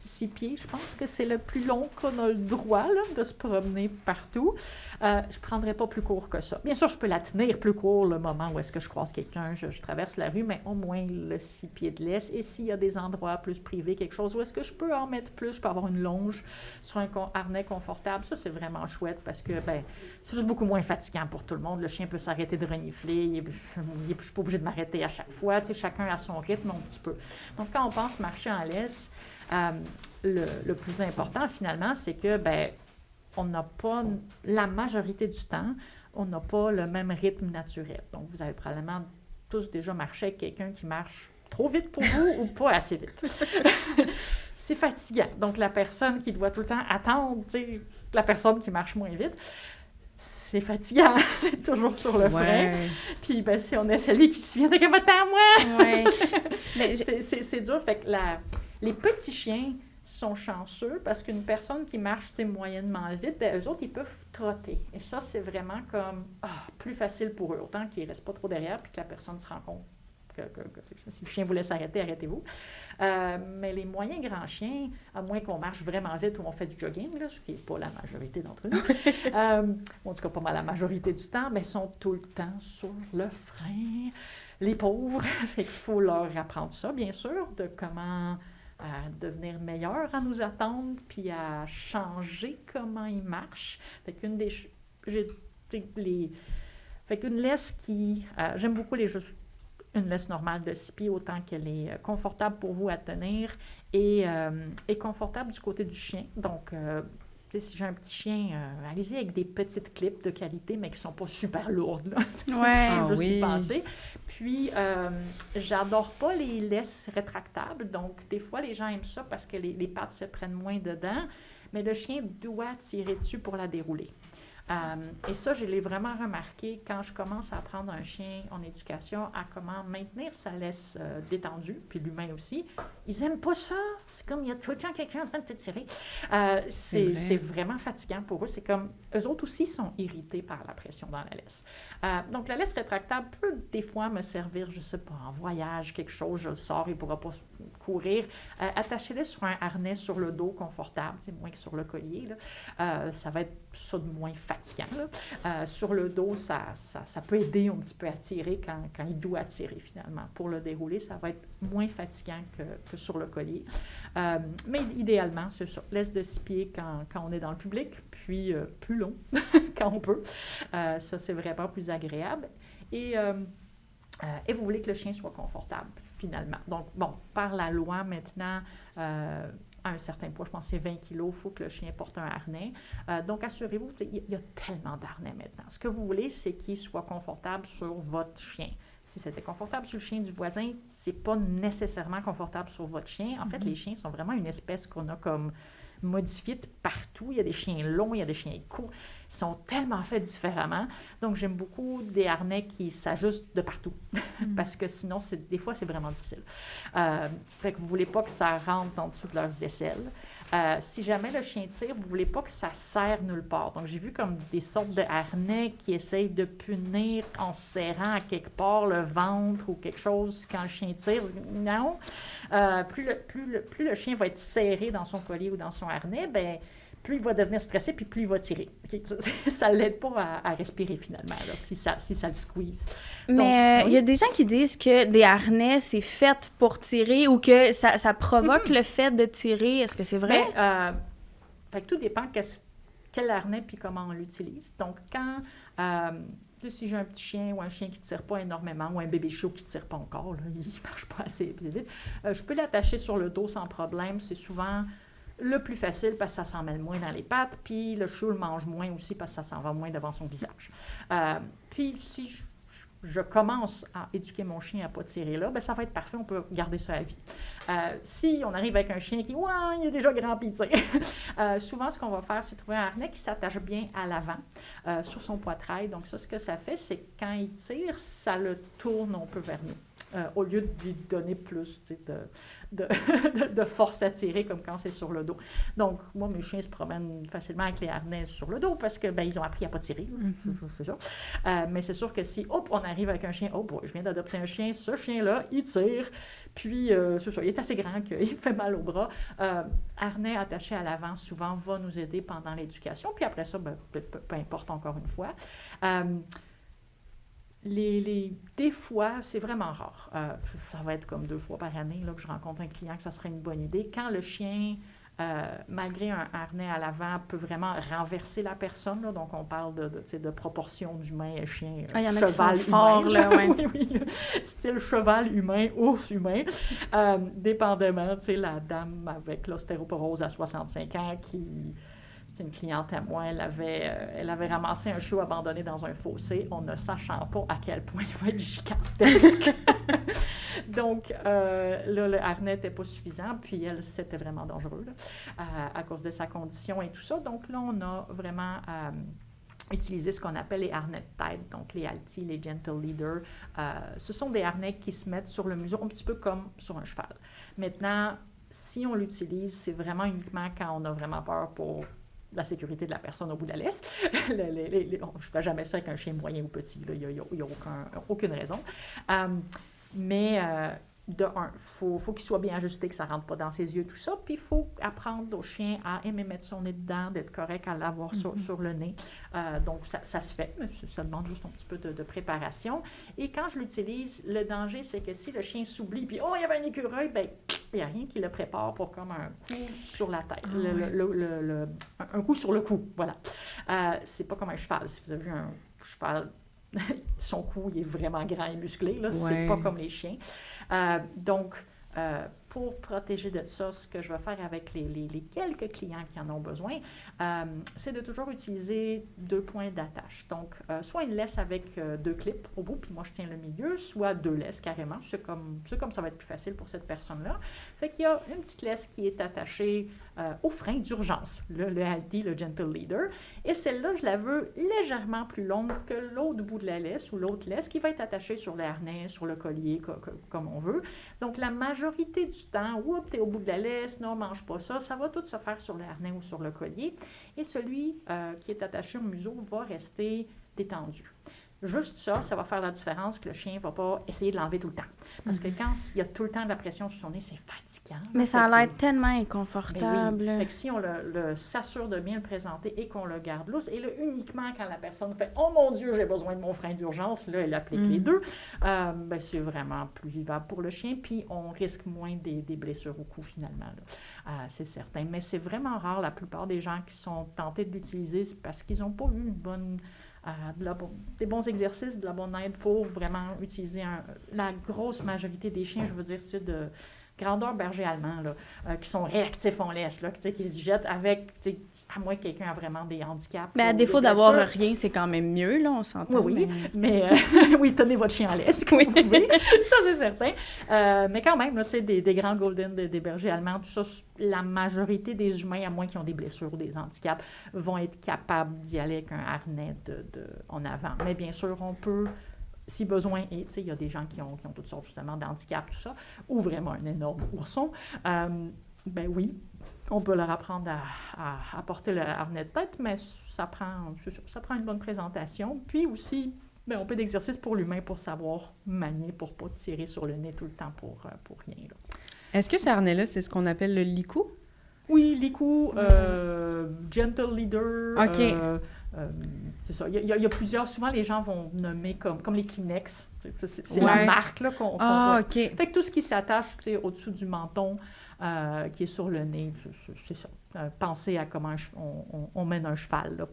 6 pieds, je pense que c'est le plus long qu'on a le droit là, de se promener partout. Je ne prendrais pas plus court que ça. Bien sûr, je peux la tenir plus court le moment où est-ce que je croise quelqu'un, je traverse la rue, mais au moins le 6 pieds de laisse. Et s'il y a des endroits plus privés, quelque chose où est-ce que je peux en mettre plus, je peux avoir une longe sur un harnais confortable, ça, c'est vraiment chouette parce que c'est juste beaucoup moins fatigant pour tout le monde. Le chien peut s'arrêter de renifler, je ne suis pas obligée de m'arrêter à chaque fois. Tu sais, chacun a son rythme un petit peu. Donc, quand on pense marcher en laisse, le plus important, finalement, c'est que, on n'a pas, la majorité du temps, on n'a pas le même rythme naturel. Donc, vous avez probablement tous déjà marché avec quelqu'un qui marche trop vite pour vous ou pas assez vite. C'est fatigant. Donc, la personne qui doit tout le temps attendre, tu sais, la personne qui marche moins vite, c'est fatigant d'être toujours sur le frein. Puis, si on est celui qui se vient, c'est comme « attends, moi! Ouais. » C'est dur. Fait que les petits chiens sont chanceux parce qu'une personne qui marche moyennement vite, eux autres, ils peuvent trotter. Et ça, c'est vraiment comme plus facile pour eux. Autant qu'ils ne restent pas trop derrière puis que la personne se rend compte que si le chien voulait s'arrêter, arrêtez-vous. Mais les moyens grands chiens, à moins qu'on marche vraiment vite ou on fait du jogging, là, ce qui n'est pas la majorité d'entre nous, en tout cas pas mal la majorité du temps, mais sont tout le temps sur le frein. Les pauvres, il faut leur apprendre ça, bien sûr, de comment devenir meilleur à nous attendre, puis à changer comment ils marchent. Fait qu'une laisse qui... j'aime beaucoup une laisse normale de 6 pieds, autant qu'elle est confortable pour vous à tenir et confortable du côté du chien. Donc, si j'ai un petit chien, allez-y avec des petites clips de qualité, mais qui ne sont pas super lourdes. Là. Je suis passée. Puis, j'adore pas les laisses rétractables. Donc, des fois, les gens aiment ça parce que les pattes se prennent moins dedans, mais le chien doit tirer dessus pour la dérouler. Et ça, je l'ai vraiment remarqué quand je commence à apprendre un chien en éducation à comment maintenir sa laisse détendue, puis l'humain aussi. Ils n'aiment pas ça. C'est comme, il y a tout le temps quelqu'un en train de te tirer. C'est vraiment fatigant pour eux. C'est comme, eux autres aussi sont irrités par la pression dans la laisse. Donc, la laisse rétractable peut des fois me servir, je ne sais pas, en voyage, quelque chose, je le sors, il ne pourra pas courir. Attachez-les sur un harnais sur le dos confortable, c'est moins que sur le collier. Là. Ça va être ça de moins fatigant. Sur le dos, ça peut aider un petit peu à tirer quand il doit tirer finalement. Pour le dérouler, ça va être moins fatigant que sur le collier. Mais idéalement, c'est ça. Laisse de 6 pieds quand on est dans le public, puis plus long quand on peut. Ça, c'est vraiment plus agréable. Et vous voulez que le chien soit confortable, finalement. Donc, par la loi, maintenant, à un certain poids, je pense que c'est 20 kilos, il faut que le chien porte un harnais. Donc, assurez-vous, il y a tellement d'harnais maintenant. Ce que vous voulez, c'est qu'il soit confortable sur votre chien. Si c'était confortable sur le chien du voisin, c'est pas nécessairement confortable sur votre chien. En fait, les chiens sont vraiment une espèce qu'on a comme modifiée de partout. Il y a des chiens longs, il y a des chiens courts. Ils sont tellement faits différemment. Donc, j'aime beaucoup des harnais qui s'ajustent de partout. Parce que sinon, des fois, c'est vraiment difficile. Fait que vous ne voulez pas que ça rentre en dessous de leurs aisselles. Si jamais le chien tire, vous ne voulez pas que ça serre nulle part. Donc, j'ai vu comme des sortes de harnais qui essayent de punir en serrant à quelque part le ventre ou quelque chose quand le chien tire. Non. Plus le chien va être serré dans son collier ou dans son harnais, plus il va devenir stressé, puis plus il va tirer. Okay? Ça ne l'aide pas à respirer, finalement, là, si ça le squeeze. Mais il y a des gens qui disent que des harnais, c'est fait pour tirer ou que ça provoque le fait de tirer. Est-ce que c'est vrai? Fait que tout dépend quel harnais puis comment on l'utilise. Donc, quand... si j'ai un petit chien ou un chien qui ne tire pas énormément ou un bébé chiot qui ne tire pas encore, là, il ne marche pas assez vite, je peux l'attacher sur le dos sans problème. C'est souvent... le plus facile parce que ça s'en mêle moins dans les pattes, puis le chiot le mange moins aussi parce que ça s'en va moins devant son visage. Puis si je commence à éduquer mon chien à ne pas tirer là, ça va être parfait, on peut garder ça à vie. Si on arrive avec un chien qui, il est déjà grand puis il tire, souvent ce qu'on va faire, c'est trouver un harnais qui s'attache bien à l'avant, sur son poitrail. Donc ça, ce que ça fait, c'est que quand il tire, ça le tourne un peu vers nous. au lieu de lui donner plus de force à tirer, comme quand c'est sur le dos. Donc, moi, mes chiens se promènent facilement avec les harnais sur le dos parce que ils ont appris à ne pas tirer. C'est ça. Mais c'est sûr que si, on arrive avec un chien, je viens d'adopter un chien, ce chien-là, il tire, puis c'est ça, il est assez grand qu'il fait mal au bras. Harnais attaché à l'avant, souvent, va nous aider pendant l'éducation, puis après ça, peu importe, encore une fois. Des fois, c'est vraiment rare. Ça va être comme 2 fois par année là, que je rencontre un client que ça serait une bonne idée. Quand le chien, malgré un harnais à l'avant, peut vraiment renverser la personne, là, donc on parle de proportion d'humain et chien, y en a cheval qui sont humain. forts, là, ouais. Oui, style cheval humain, ours humain. Dépendamment, la dame avec l'ostéoporose à 65 ans qui... C'est une cliente à moi, elle avait ramassé un chiot abandonné dans un fossé, on ne sachant pas à quel point il va être gigantesque. Donc, là, le harnais n'était pas suffisant, puis elle, c'était vraiment dangereux là, à cause de sa condition et tout ça. Donc là, on a vraiment utilisé ce qu'on appelle les harnais de tête, donc les Alti, les Gentle Leader. Ce sont des harnais qui se mettent sur le museau, un petit peu comme sur un cheval. Maintenant, si on l'utilise, c'est vraiment uniquement quand on a vraiment peur pour la sécurité de la personne au bout de la laisse. Je ne fais jamais ça avec un chien moyen ou petit. Il n'y a aucune raison. Mais de un, faut qu'il soit bien ajusté, que ça ne rentre pas dans ses yeux, tout ça. Puis il faut apprendre au chien à aimer mettre son nez dedans, d'être correct, à l'avoir sur le nez. Donc ça se fait, mais ça demande juste un petit peu de préparation. Et quand je l'utilise, le danger, c'est que si le chien s'oublie, puis il y avait un écureuil, il n'y a rien qui le prépare pour comme un coup sur la tête, un coup sur le cou, voilà. C'est pas comme un cheval. Si vous avez vu un cheval, son cou, il est vraiment grand et musclé, là. C'est pas comme les chiens. Donc, pour protéger de ça, ce que je vais faire avec les quelques clients qui en ont besoin, c'est de toujours utiliser 2 points d'attache. Donc, soit une laisse avec 2 clips au bout, puis moi je tiens le milieu, soit 2 laisses carrément. C'est comme ça va être plus facile pour cette personne-là. Fait qu'il y a une petite laisse qui est attachée au frein d'urgence, le Alti, le Gentle Leader. Et celle-là, je la veux légèrement plus longue que l'autre bout de la laisse ou l'autre laisse qui va être attachée sur le harnais, sur le collier, comme on veut. Donc, la majorité du temps, t'es au bout de la laisse, non, mange pas ça, ça va tout se faire sur le harnais ou sur le collier. Et celui qui est attaché au museau va rester détendu. Juste ça va faire la différence que le chien ne va pas essayer de l'enlever tout le temps. Parce que quand il y a tout le temps de la pression sur son nez, c'est fatigant. Mais ça a l'air tellement inconfortable. Oui. Fait que si on s'assure de bien le présenter et qu'on le garde lousse, et là, uniquement quand la personne fait « Oh mon Dieu, j'ai besoin de mon frein d'urgence », là, elle applique les 2, c'est vraiment plus vivable pour le chien, puis on risque moins des blessures au cou, finalement. C'est certain. Mais c'est vraiment rare. La plupart des gens qui sont tentés de l'utiliser, c'est parce qu'ils n'ont pas eu une bonne... des bons exercices, de la bonne aide pour vraiment utiliser la grosse majorité des chiens, je veux dire, c'est de grandeur berger allemand, là, qui sont réactifs en laisse, là, qui se jettent avec, à moins que quelqu'un a vraiment des handicaps. Mais à défaut d'avoir rien, c'est quand même mieux, là, on s'entend. Oui, mais oui, tenez votre chien en laisse, comme vous pouvez, ça c'est certain. Mais quand même, là, des grands golden, des bergers allemands, tout ça, la majorité des humains, à moins qu'ils ont des blessures ou des handicaps, vont être capables d'y aller avec un harnais en avant. Mais bien sûr, on peut... Si besoin est, il y a des gens qui ont toutes sortes justement d'handicaps, tout ça, ou vraiment un énorme ourson, oui, on peut leur apprendre à porter le harnais de tête, mais ça prend une bonne présentation. Puis aussi, un peu d'exercice pour l'humain pour savoir manier, pour ne pas tirer sur le nez tout le temps pour rien. Là. Est-ce que ce harnais-là, c'est ce qu'on appelle le licou? Oui, licou, Gentle Leader. OK. C'est ça. Il y a plusieurs. Souvent, les gens vont nommer comme les Kleenex. C'est la marque là, qu'on voit. OK. Fait que tout ce qui s'attache au-dessous du menton, qui est sur le nez, c'est ça. Pensez à comment on mène un cheval là,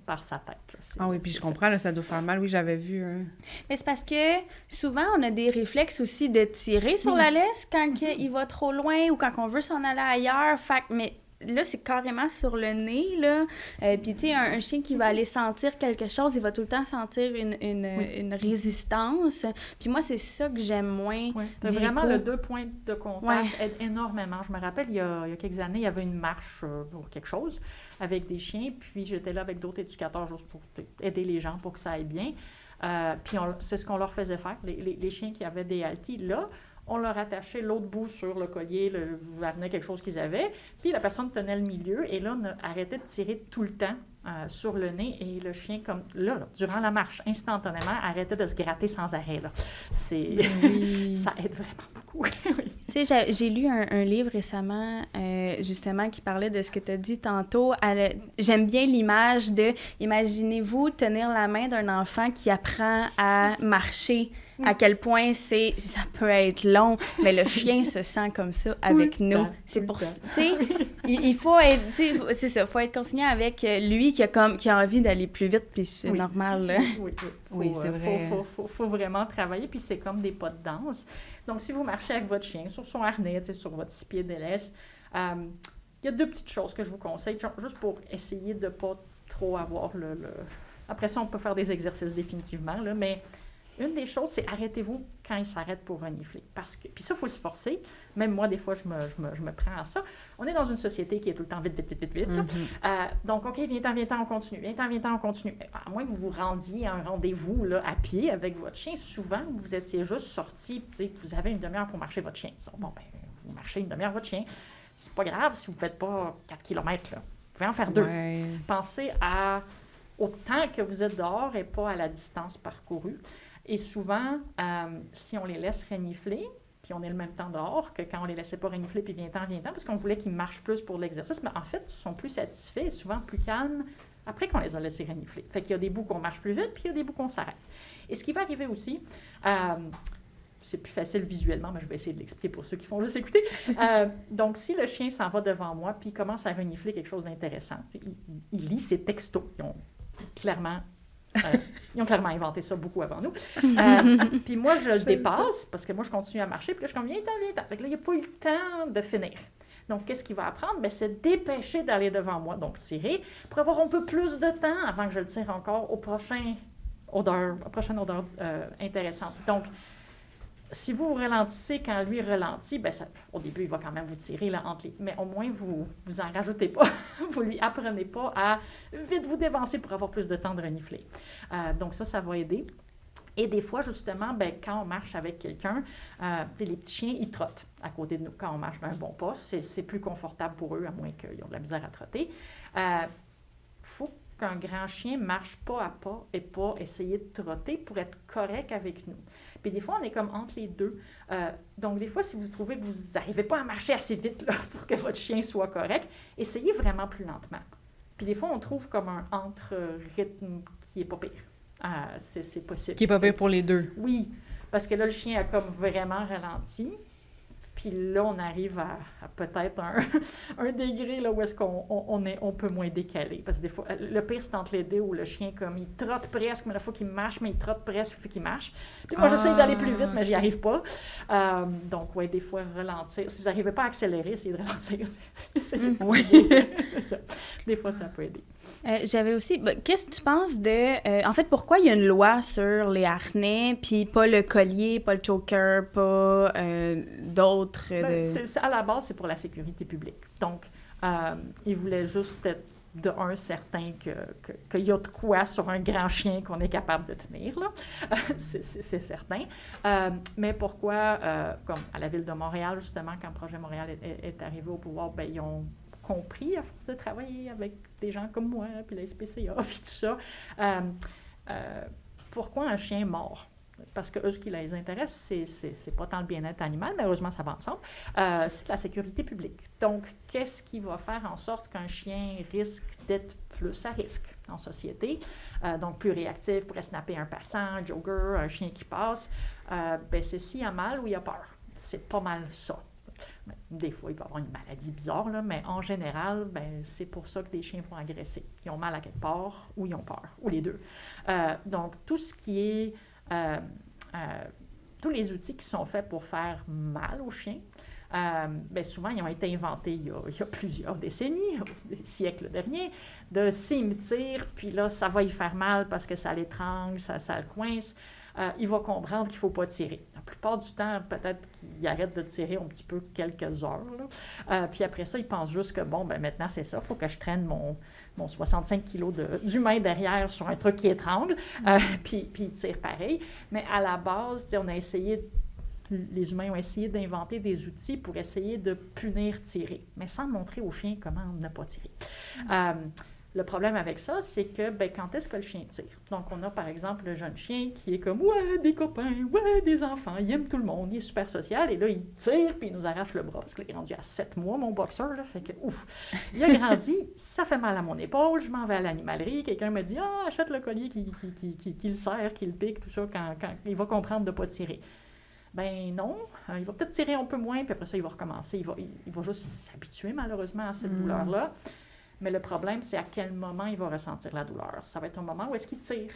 par sa tête. Là. Oui, puis je comprends, là, ça doit faire mal. Oui, j'avais vu. Mais c'est parce que souvent, on a des réflexes aussi de tirer sur la laisse quand il va trop loin ou quand on veut s'en aller ailleurs. Mais là, c'est carrément sur le nez, là. Puis, tu sais, un chien qui va aller sentir quelque chose, il va tout le temps sentir une résistance. Puis moi, c'est ça que j'aime moins. Oui, vraiment, le 2 points de contact aide énormément. Je me rappelle, il y a quelques années, il y avait une marche pour quelque chose avec des chiens, puis j'étais là avec d'autres éducateurs juste pour aider les gens pour que ça aille bien. Puis c'est ce qu'on leur faisait faire. Les chiens qui avaient des halties, là, on leur attachait l'autre bout sur le collier, venait quelque chose qu'ils avaient, puis la personne tenait le milieu, et là, on arrêtait de tirer tout le temps sur le nez, et le chien, comme là, durant la marche, instantanément, arrêtait de se gratter sans arrêt. Là. Ça aide vraiment beaucoup. Oui. Tu sais, j'ai lu un livre récemment, justement, qui parlait de ce que tu as dit tantôt. J'aime bien l'image de, imaginez-vous tenir la main d'un enfant qui apprend à marcher, à quel point ça peut être long, mais le chien se sent comme ça avec nous. C'est pour ça, tu sais, il faut être, c'est ça, faut être consigné avec lui qui a envie d'aller plus vite, puis c'est normal, là. Oui, c'est vrai. Faut vraiment travailler, puis c'est comme des pas de danse. Donc, si vous marchez avec votre chien sur son harnais, sur votre 6 pieds de laisse, il y a 2 petites choses que je vous conseille, juste pour essayer de ne pas trop avoir le... Après ça, on peut faire des exercices définitivement, là, mais une des choses, c'est arrêtez-vous quand il s'arrête pour renifler. Puis ça, il faut se forcer. Même moi, des fois, je me prends à ça. On est dans une société qui est tout le temps vite. Donc, OK, viens-t'en, on continue. Viens-t'en, on continue. À moins que vous vous rendiez à un rendez-vous là, à pied avec votre chien, souvent, vous étiez juste sorti, vous avez une demi-heure pour marcher votre chien. Bon, ben, vous marchez une demi-heure votre chien. C'est pas grave si vous ne faites pas 4 km. Là. Vous pouvez en faire 2. Ouais. Pensez au temps que vous êtes dehors et pas à la distance parcourue. Et souvent, si on les laisse renifler, puis on est le même temps dehors que quand on ne les laissait pas renifler, puis viens-t'en, parce qu'on voulait qu'ils marchent plus pour l'exercice, mais en fait, ils sont plus satisfaits et souvent plus calmes après qu'on les a laissés renifler. Fait qu'il y a des bouts qu'on marche plus vite, puis il y a des bouts qu'on s'arrête. Et ce qui va arriver aussi, c'est plus facile visuellement, mais je vais essayer de l'expliquer pour ceux qui font juste écouter. Donc, si le chien s'en va devant moi, puis il commence à renifler quelque chose d'intéressant, il lit ses textos. Ils ont clairement inventé ça beaucoup avant nous. Puis moi, je le dépasse parce que moi, je continue à marcher. Puis là, je suis comme, viens-t'en. Fait que là, il n'y a pas eu le temps de finir. Donc, qu'est-ce qu'il va apprendre? Bien, c'est dépêcher d'aller devant moi, donc tirer, pour avoir un peu plus de temps avant que je le tire encore aux prochaines odeurs intéressantes. Donc, si vous ralentissez quand lui ralentit, bien, au début, il va quand même vous tirer là, entre les... Mais au moins, vous en rajoutez pas. Vous lui apprenez pas à vite vous dévancer pour avoir plus de temps de renifler. Donc ça va aider. Et des fois, justement, bien, quand on marche avec quelqu'un, les petits chiens, ils trottent à côté de nous. Quand on marche d'un bon pas, c'est plus confortable pour eux, à moins qu'ils ont de la misère à trotter. Faut qu'un grand chien marche pas à pas et pas essayer de trotter pour être correct avec nous. Puis des fois, on est comme entre les deux. Donc, des fois, si vous trouvez que vous n'arrivez pas à marcher assez vite là, pour que votre chien soit correct, essayez vraiment plus lentement. Puis des fois, on trouve comme un entre-rythme qui n'est pas pire. C'est possible. Qui n'est pas pire pour les deux. Oui, parce que là, le chien a comme vraiment ralenti. Puis là, on arrive à peut-être un degré là, où est-ce qu'on peut moins décaler. Parce que des fois, le pire, c'est entre les deux où le chien, comme, il trotte presque, mais la fois qu'il marche, mais il trotte presque, il faut qu'il marche. Puis moi, j'essaie d'aller plus vite, mais j'y arrive pas. Donc, oui, des fois, ralentir. Si vous n'arrivez pas à accélérer, essayez de ralentir. Oui. Des fois, ça peut aider. J'avais aussi... qu'est-ce que tu penses de... en fait, pourquoi il y a une loi sur les harnais, puis pas le collier, pas le choker, pas d'autres... à la base, c'est pour la sécurité publique. Donc, ils voulaient juste être certain qu'il y a de quoi sur un grand chien qu'on est capable de tenir, là. C'est certain. Mais pourquoi, comme à la Ville de Montréal, justement, quand le projet Montréal est arrivé au pouvoir, bien, ils ont compris, à force de travailler avec des gens comme moi, puis la SPCA, puis tout ça, pourquoi un chien mord? Parce que eux, ce qui les intéresse, c'est pas tant le bien-être animal, mais heureusement, ça va ensemble, c'est la sécurité publique. Donc, qu'est-ce qui va faire en sorte qu'un chien risque d'être plus à risque en société? Donc, plus réactif, pourrait snapper un passant, un jogger, un chien qui passe. Ben, c'est s'il a mal ou il a peur. C'est pas mal ça. Des fois, il peut y avoir une maladie bizarre, là, mais en général, ben, c'est pour ça que des chiens vont agresser. Ils ont mal à quelque part ou ils ont peur, ou les deux. Donc, tout ce qui est... tous les outils qui sont faits pour faire mal aux chiens, bien souvent, ils ont été inventés il y a plusieurs décennies, des siècles derniers, de s'imiter, puis là, ça va y faire mal parce que ça l'étrangle, ça le coince. il va comprendre qu'il ne faut pas tirer. La plupart du temps, peut-être qu'il arrête de tirer un petit peu quelques heures. Là. Puis après ça, il pense juste que, bon, ben maintenant, c'est ça, il faut que je traîne mon 65 kilos d'humain derrière sur un truc qui étrangle, puis il tire pareil. Mais à la base, les humains ont essayé d'inventer des outils pour essayer de punir tirer, mais sans montrer au chien comment ne pas tirer. Le problème avec ça, c'est que quand est-ce que le chien tire? Donc, on a par exemple le jeune chien qui est comme « Ouais, des copains, ouais, des enfants, il aime tout le monde, il est super social. » Et là, il tire, puis il nous arrache le bras, parce qu'il est rendu à 7 mois, mon boxeur, là, fait que ouf! Il a grandi, ça fait mal à mon épaule, je m'en vais à l'animalerie, quelqu'un me dit « Ah, achète le collier qui le serre, qui le pique, tout ça, quand il va comprendre de ne pas tirer. » Ben non, il va peut-être tirer un peu moins, puis après ça, il va recommencer. Il va juste s'habituer, malheureusement, à cette douleur-là. Mais le problème, c'est à quel moment il va ressentir la douleur. Ça va être un moment où est-ce qu'il tire.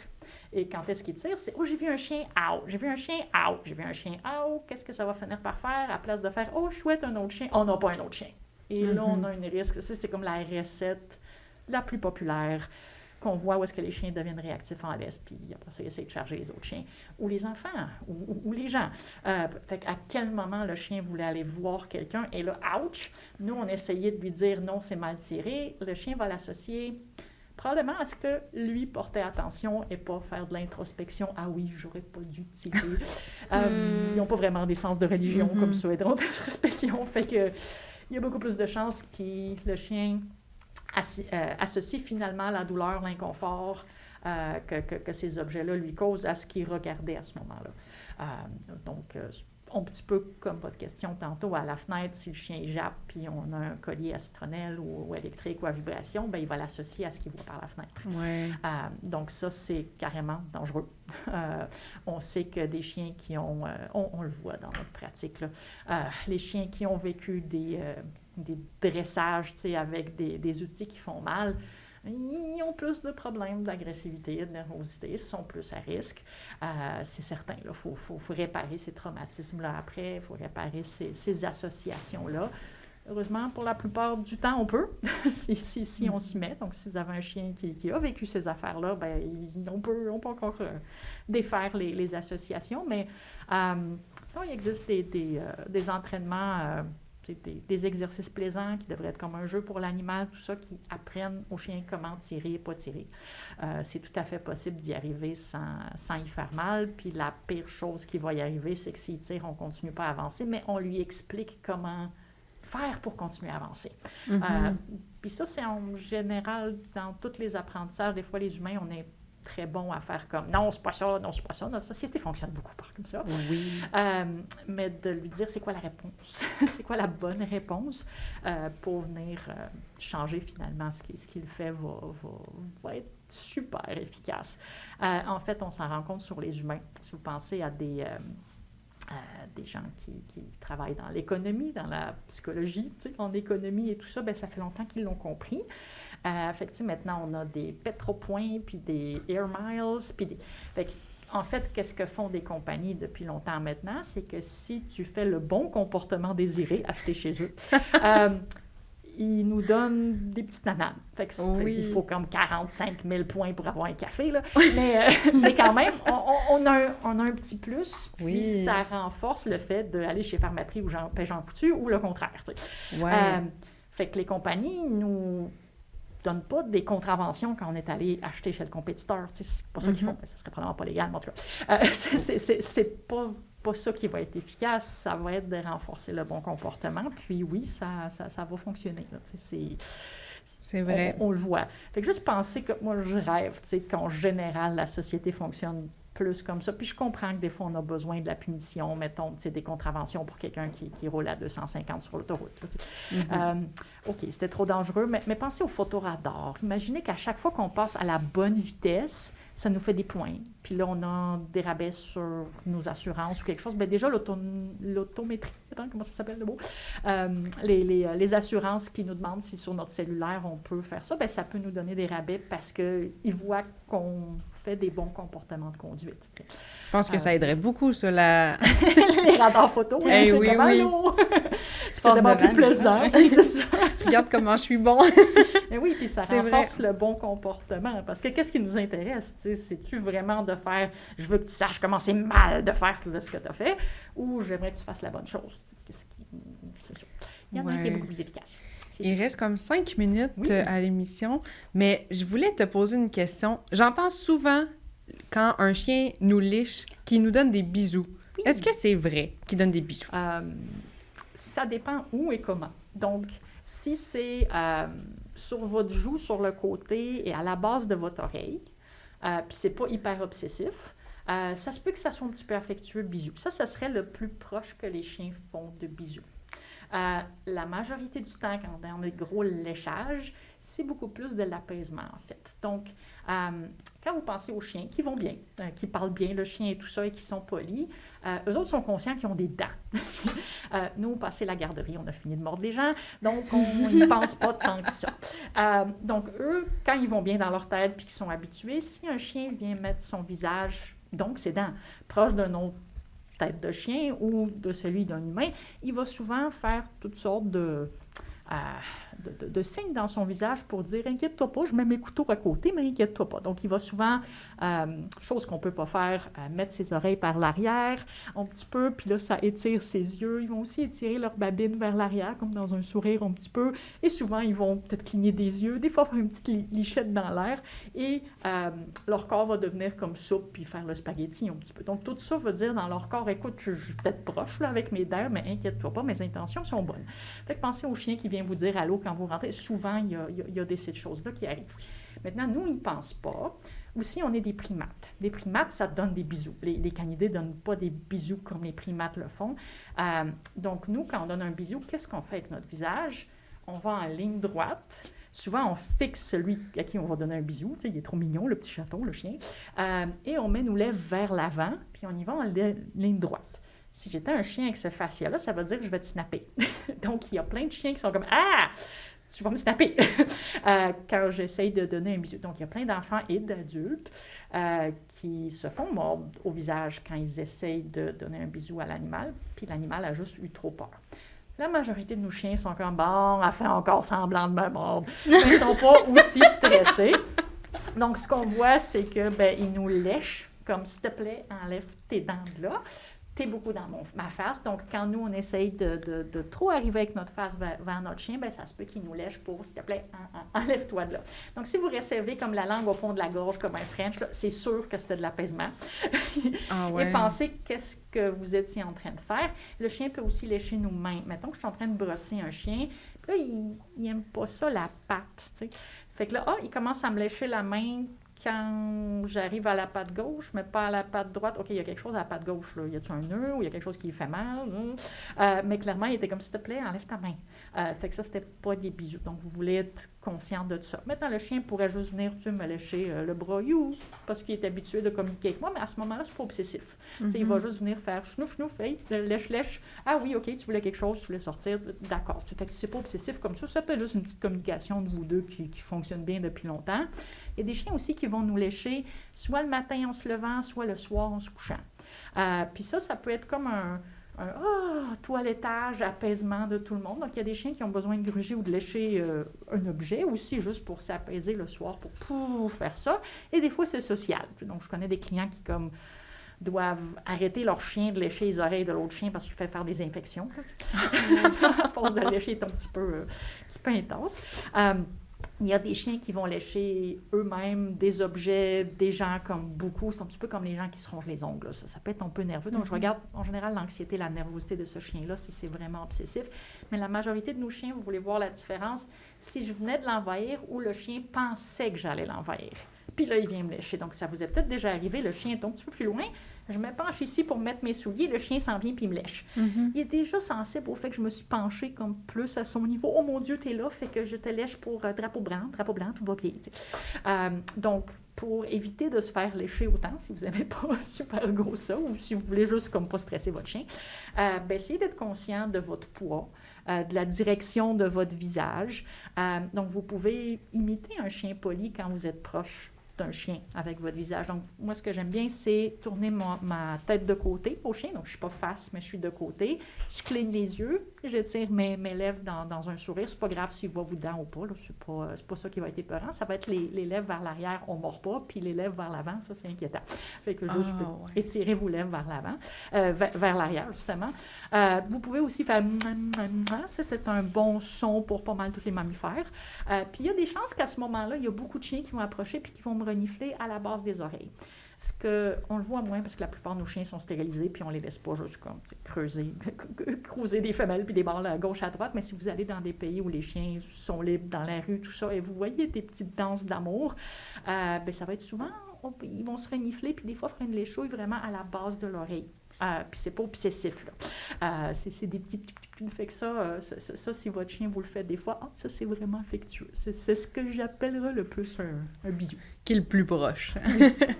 Et quand est-ce qu'il tire, c'est « Oh, j'ai vu un chien, out! J'ai vu un chien, out! J'ai vu un chien, out! » Qu'est-ce que ça va finir par faire? À place de faire « Oh, chouette, un autre chien! » On n'a pas un autre chien. Et là, on a un risque. Ça, c'est comme la recette la plus populaire qu'on voit où est-ce que les chiens deviennent réactifs en laisse, puis après ça, ils essaient de charger les autres chiens, ou les enfants, ou les gens. Fait à quel moment le chien voulait aller voir quelqu'un, et là, ouch! Nous, on essayait de lui dire non, c'est mal tiré. Le chien va l'associer probablement à ce que lui portait attention et pas faire de l'introspection. Ah oui, j'aurais pas dû tirer. Ils n'ont pas vraiment des sens de religion comme ça, et d'introspection. Fait que il y a beaucoup plus de chances que le chien associe finalement la douleur, l'inconfort que ces objets-là lui causent à ce qu'il regardait à ce moment-là. Donc, un petit peu comme votre question tantôt, à la fenêtre, si le chien jappe puis on a un collier à citronnelle ou électrique ou à vibration, ben il va l'associer à ce qu'il voit par la fenêtre. Ouais. Donc ça, c'est carrément dangereux. On sait que des chiens qui ont... on le voit dans notre pratique, là, les chiens qui ont vécu des dressages avec des outils qui font mal, ils ont plus de problèmes d'agressivité, de nervosité, ils sont plus à risque. C'est certain, il faut réparer ces traumatismes-là après, il faut réparer ces associations-là. Heureusement, pour la plupart du temps, on peut, si on s'y met. Donc, si vous avez un chien qui a vécu ces affaires-là, ben, on peut encore défaire les associations. Mais il existe des entraînements... des exercices plaisants qui devraient être comme un jeu pour l'animal, tout ça, qui apprennent au chien comment tirer et pas tirer. C'est tout à fait possible d'y arriver sans y faire mal. Puis la pire chose qui va y arriver, c'est que s'il tire, on ne continue pas à avancer, mais on lui explique comment faire pour continuer à avancer. Puis ça, c'est en général dans tous les apprentissages. Des fois, les humains, on est très bon à faire comme « Non, c'est pas ça, non, c'est pas ça ». Notre société fonctionne beaucoup par comme ça. Oui. Mais de lui dire c'est quoi la réponse, c'est quoi la bonne réponse pour venir changer finalement ce qu'il fait va être super efficace. En fait, on s'en rend compte sur les humains. Si vous pensez à des gens qui travaillent dans l'économie, dans la psychologie, en économie et tout ça, bien, ça fait longtemps qu'ils l'ont compris. Fait maintenant, on a des pétropoints, puis des air miles, puis en fait, qu'est-ce que font des compagnies depuis longtemps maintenant? C'est que si tu fais le bon comportement désiré, acheté chez eux, ils nous donnent des petites nananes. Fait il faut comme 45 000 points pour avoir un café, là. Mais quand même, on a un petit plus, puis ça renforce le fait d'aller chez Pharmaprix ou Jean Coutu, ou le contraire. Fait que les compagnies nous donnent pas des contraventions quand on est allé acheter chez le compétiteur. C'est pas ça qu'ils font. Ça serait probablement pas légal, mais en tout cas. C'est pas ça qui va être efficace. Ça va être de renforcer le bon comportement. Puis oui, ça va fonctionner. Là. C'est vrai. On le voit. Fait que juste penser que moi, je rêve qu'en général, la société fonctionne plus comme ça. Puis je comprends que des fois, on a besoin de la punition, mettons, des contraventions pour quelqu'un qui roule à 250 sur l'autoroute. OK, c'était trop dangereux, mais pensez au photoradar. Imaginez qu'à chaque fois qu'on passe à la bonne vitesse, ça nous fait des points. Puis là, on a des rabais sur nos assurances ou quelque chose. Bien, déjà, l'autométrie, comment ça s'appelle le mot? Les assurances qui nous demandent si sur notre cellulaire, on peut faire ça, bien, ça peut nous donner des rabais parce qu'ils voient qu'on fait des bons comportements de conduite. Je pense que ça aiderait beaucoup, ça, Les radars photo, oui, oui. C'est tellement plus plaisant, c'est ça. Regarde comment je suis bon. Mais oui, puis ça renforce le bon comportement. Parce que qu'est-ce qui nous intéresse? C'est-tu vraiment de faire « je veux que tu saches comment c'est mal de faire ce que tu as fait » ou « j'aimerais que tu fasses la bonne chose ». C'est sûr. Il y en a un qui est beaucoup plus efficace. Il reste comme 5 minutes à l'émission, mais je voulais te poser une question. J'entends souvent, quand un chien nous liche, qu'il nous donne des bisous. Oui. Est-ce que c'est vrai qu'il donne des bisous? Ça dépend où et comment. Donc, si c'est sur votre joue, sur le côté et à la base de votre oreille, puis c'est pas hyper obsessif, ça se peut que ça soit un petit peu affectueux, bisous. Ça serait le plus proche que les chiens font de bisous. La majorité du temps, quand on a des gros léchages, c'est beaucoup plus de l'apaisement, en fait. Donc, quand vous pensez aux chiens qui vont bien, qui parlent bien, le chien et tout ça, et qui sont polis, eux autres sont conscients qu'ils ont des dents. Nous, on passait la garderie, on a fini de mordre les gens, donc on n'y pense pas tant que ça. Donc, eux, quand ils vont bien dans leur tête puis qu'ils sont habitués, si un chien vient mettre son visage, donc ses dents, proche d'un autre tête de chien ou de celui d'un humain, il va souvent faire toutes sortes de signes dans son visage pour dire « inquiète-toi pas, je mets mes couteaux à côté, mais inquiète-toi pas ». Donc, il va souvent, chose qu'on ne peut pas faire, mettre ses oreilles par l'arrière un petit peu, puis là, ça étire ses yeux. Ils vont aussi étirer leur babine vers l'arrière, comme dans un sourire un petit peu, et souvent, ils vont peut-être cligner des yeux, des fois faire une petite lichette dans l'air, et leur corps va devenir comme soupe, puis faire le spaghetti un petit peu. Donc, tout ça veut dire dans leur corps « écoute, je suis peut-être proche là, avec mes dents, mais inquiète-toi pas, mes intentions sont bonnes ». Fait que pensez au chien qui vient vous dire allô quand vous rentrez. Souvent, il y a ces choses-là qui arrivent. Maintenant, nous, ils ne pensent pas. Aussi, on est des primates. Les primates, ça donne des bisous. Les canidés ne donnent pas des bisous comme les primates le font. Donc, nous, quand on donne un bisou, qu'est-ce qu'on fait avec notre visage? On va en ligne droite. Souvent, on fixe celui à qui on va donner un bisou. Tu sais, il est trop mignon, le petit chaton, le chien. Et on met nos lèvres vers l'avant, puis on y va en ligne droite. Si j'étais un chien avec ce fascia-là, ça veut dire que je vais te snapper. Donc, il y a plein de chiens qui sont comme « Ah! Tu vas me snapper! » quand j'essaye de donner un bisou. Donc, il y a plein d'enfants et d'adultes qui se font mordre au visage quand ils essayent de donner un bisou à l'animal, puis l'animal a juste eu trop peur. La majorité de nos chiens sont comme « Bon, elle fait encore semblant de me mordre. » Mais ils ne sont pas aussi stressés. Donc, ce qu'on voit, c'est que ils nous lèchent comme « S'il te plaît, enlève tes dents de là. » T'es beaucoup dans ma face. Donc, quand nous, on essaye de trop arriver avec notre face vers notre chien, ça se peut qu'il nous lèche pour, s'il te plaît, enlève-toi de là. Donc, si vous recevez comme la langue au fond de la gorge, comme un French, là, c'est sûr que c'était de l'apaisement. Ah ouais. Et pensez qu'est-ce que vous étiez en train de faire. Le chien peut aussi lécher nos mains. Mettons que je suis en train de brosser un chien, puis là, il n'aime pas ça, la patte. T'sais. Fait que là, il commence à me lécher la main quand j'arrive à la patte gauche, mais pas à la patte droite. OK, il y a quelque chose à la patte gauche, là. Y a-tu un nœud ou il y a quelque chose qui fait mal? Mais clairement, il était comme, s'il te plaît, enlève ta main. Fait que ça, c'était pas des bisous. Donc, vous voulez être conscient de ça. Maintenant, le chien pourrait juste venir, me lécher le bras, parce qu'il est habitué de communiquer avec moi, mais à ce moment-là, c'est pas obsessif. Mm-hmm. Il va juste venir faire chnouf, hey, lèche. Ah oui, OK, tu voulais quelque chose, tu voulais sortir. D'accord. Fait que c'est pas obsessif comme ça. Ça peut être juste une petite communication de vous deux qui fonctionne bien depuis longtemps. Il y a des chiens aussi qui vont nous lécher soit le matin en se levant, soit le soir en se couchant. Puis ça peut être comme un toilettage, apaisement de tout le monde. Donc, il y a des chiens qui ont besoin de gruger ou de lécher un objet aussi, juste pour s'apaiser le soir, pour faire ça. Et des fois, c'est social. Donc, je connais des clients qui, comme, doivent arrêter leur chien de lécher les oreilles de l'autre chien parce qu'il fait faire des infections. À force de lécher, c'est un petit peu intense. Il y a des chiens qui vont lécher eux-mêmes des objets, des gens comme beaucoup. C'est un petit peu comme les gens qui se rongent les ongles. Ça peut être un peu nerveux. Donc, je regarde en général l'anxiété, la nervosité de ce chien-là, si c'est vraiment obsessif. Mais la majorité de nos chiens, vous voulez voir la différence, si je venais de l'envahir ou le chien pensait que j'allais l'envahir. Puis là, il vient me lécher. Donc, ça vous est peut-être déjà arrivé. Le chien est un petit peu plus loin. Je me penche ici pour mettre mes souliers. Le chien s'en vient puis il me lèche. Mm-hmm. Il est déjà sensible au fait que je me suis penchée comme plus à son niveau. « Oh mon Dieu, t'es là, fait que je te lèche pour drapeau blanc, tout va bien. » Donc, pour éviter de se faire lécher autant, si vous n'aimez pas super gros ça, ou si vous voulez juste comme pas stresser votre chien, essayez d'être conscient de votre poids, de la direction de votre visage. Donc, vous pouvez imiter un chien poli quand vous êtes proche d'un chien avec votre visage. Donc, moi, ce que j'aime bien, c'est tourner ma tête de côté au chien. Donc, je ne suis pas face, mais je suis de côté. Je cligne les yeux, j'étire mes lèvres dans un sourire. C'est pas grave s'il va vous dent ou pas. C'est pas ça qui va être épeurant. Ça va être les lèvres vers l'arrière, on ne mord pas, puis les lèvres vers l'avant, ça, c'est inquiétant. Fait que juste étirer vos lèvres vers l'avant, vers l'arrière, justement. Vous pouvez aussi faire ça, c'est un bon son pour pas mal tous les mammifères. Puis il y a des chances qu'à ce moment-là, il y a beaucoup de chiens qui vont approcher puis qui vont me renifler à la base des oreilles. On le voit moins parce que la plupart de nos chiens sont stérilisés puis on les laisse pas juste comme creuser des femelles puis des balles à gauche à droite. Mais si vous allez dans des pays où les chiens sont libres dans la rue, tout ça, et vous voyez des petites danses d'amour, ben ça va être souvent, ils vont se renifler puis des fois faire une léchouille vraiment à la base de l'oreille. Puis c'est pas obsessif, là. C'est des petits... Fait que ça, si votre chien vous le fait des fois, ça, c'est vraiment affectueux. C'est ce que j'appellerais le plus un bisou. Qui est le plus proche.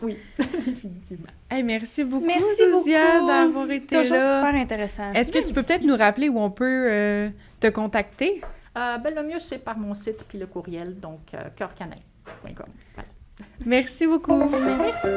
Oui, définitivement. Hey, merci beaucoup, Merci Josiane, beaucoup d'avoir été Toujours là. super intéressant. Est-ce que tu peux peut-être nous rappeler où on peut te contacter? Le mieux, c'est par mon site puis le courriel, donc coeurcanin.com. Voilà. Merci beaucoup. Merci.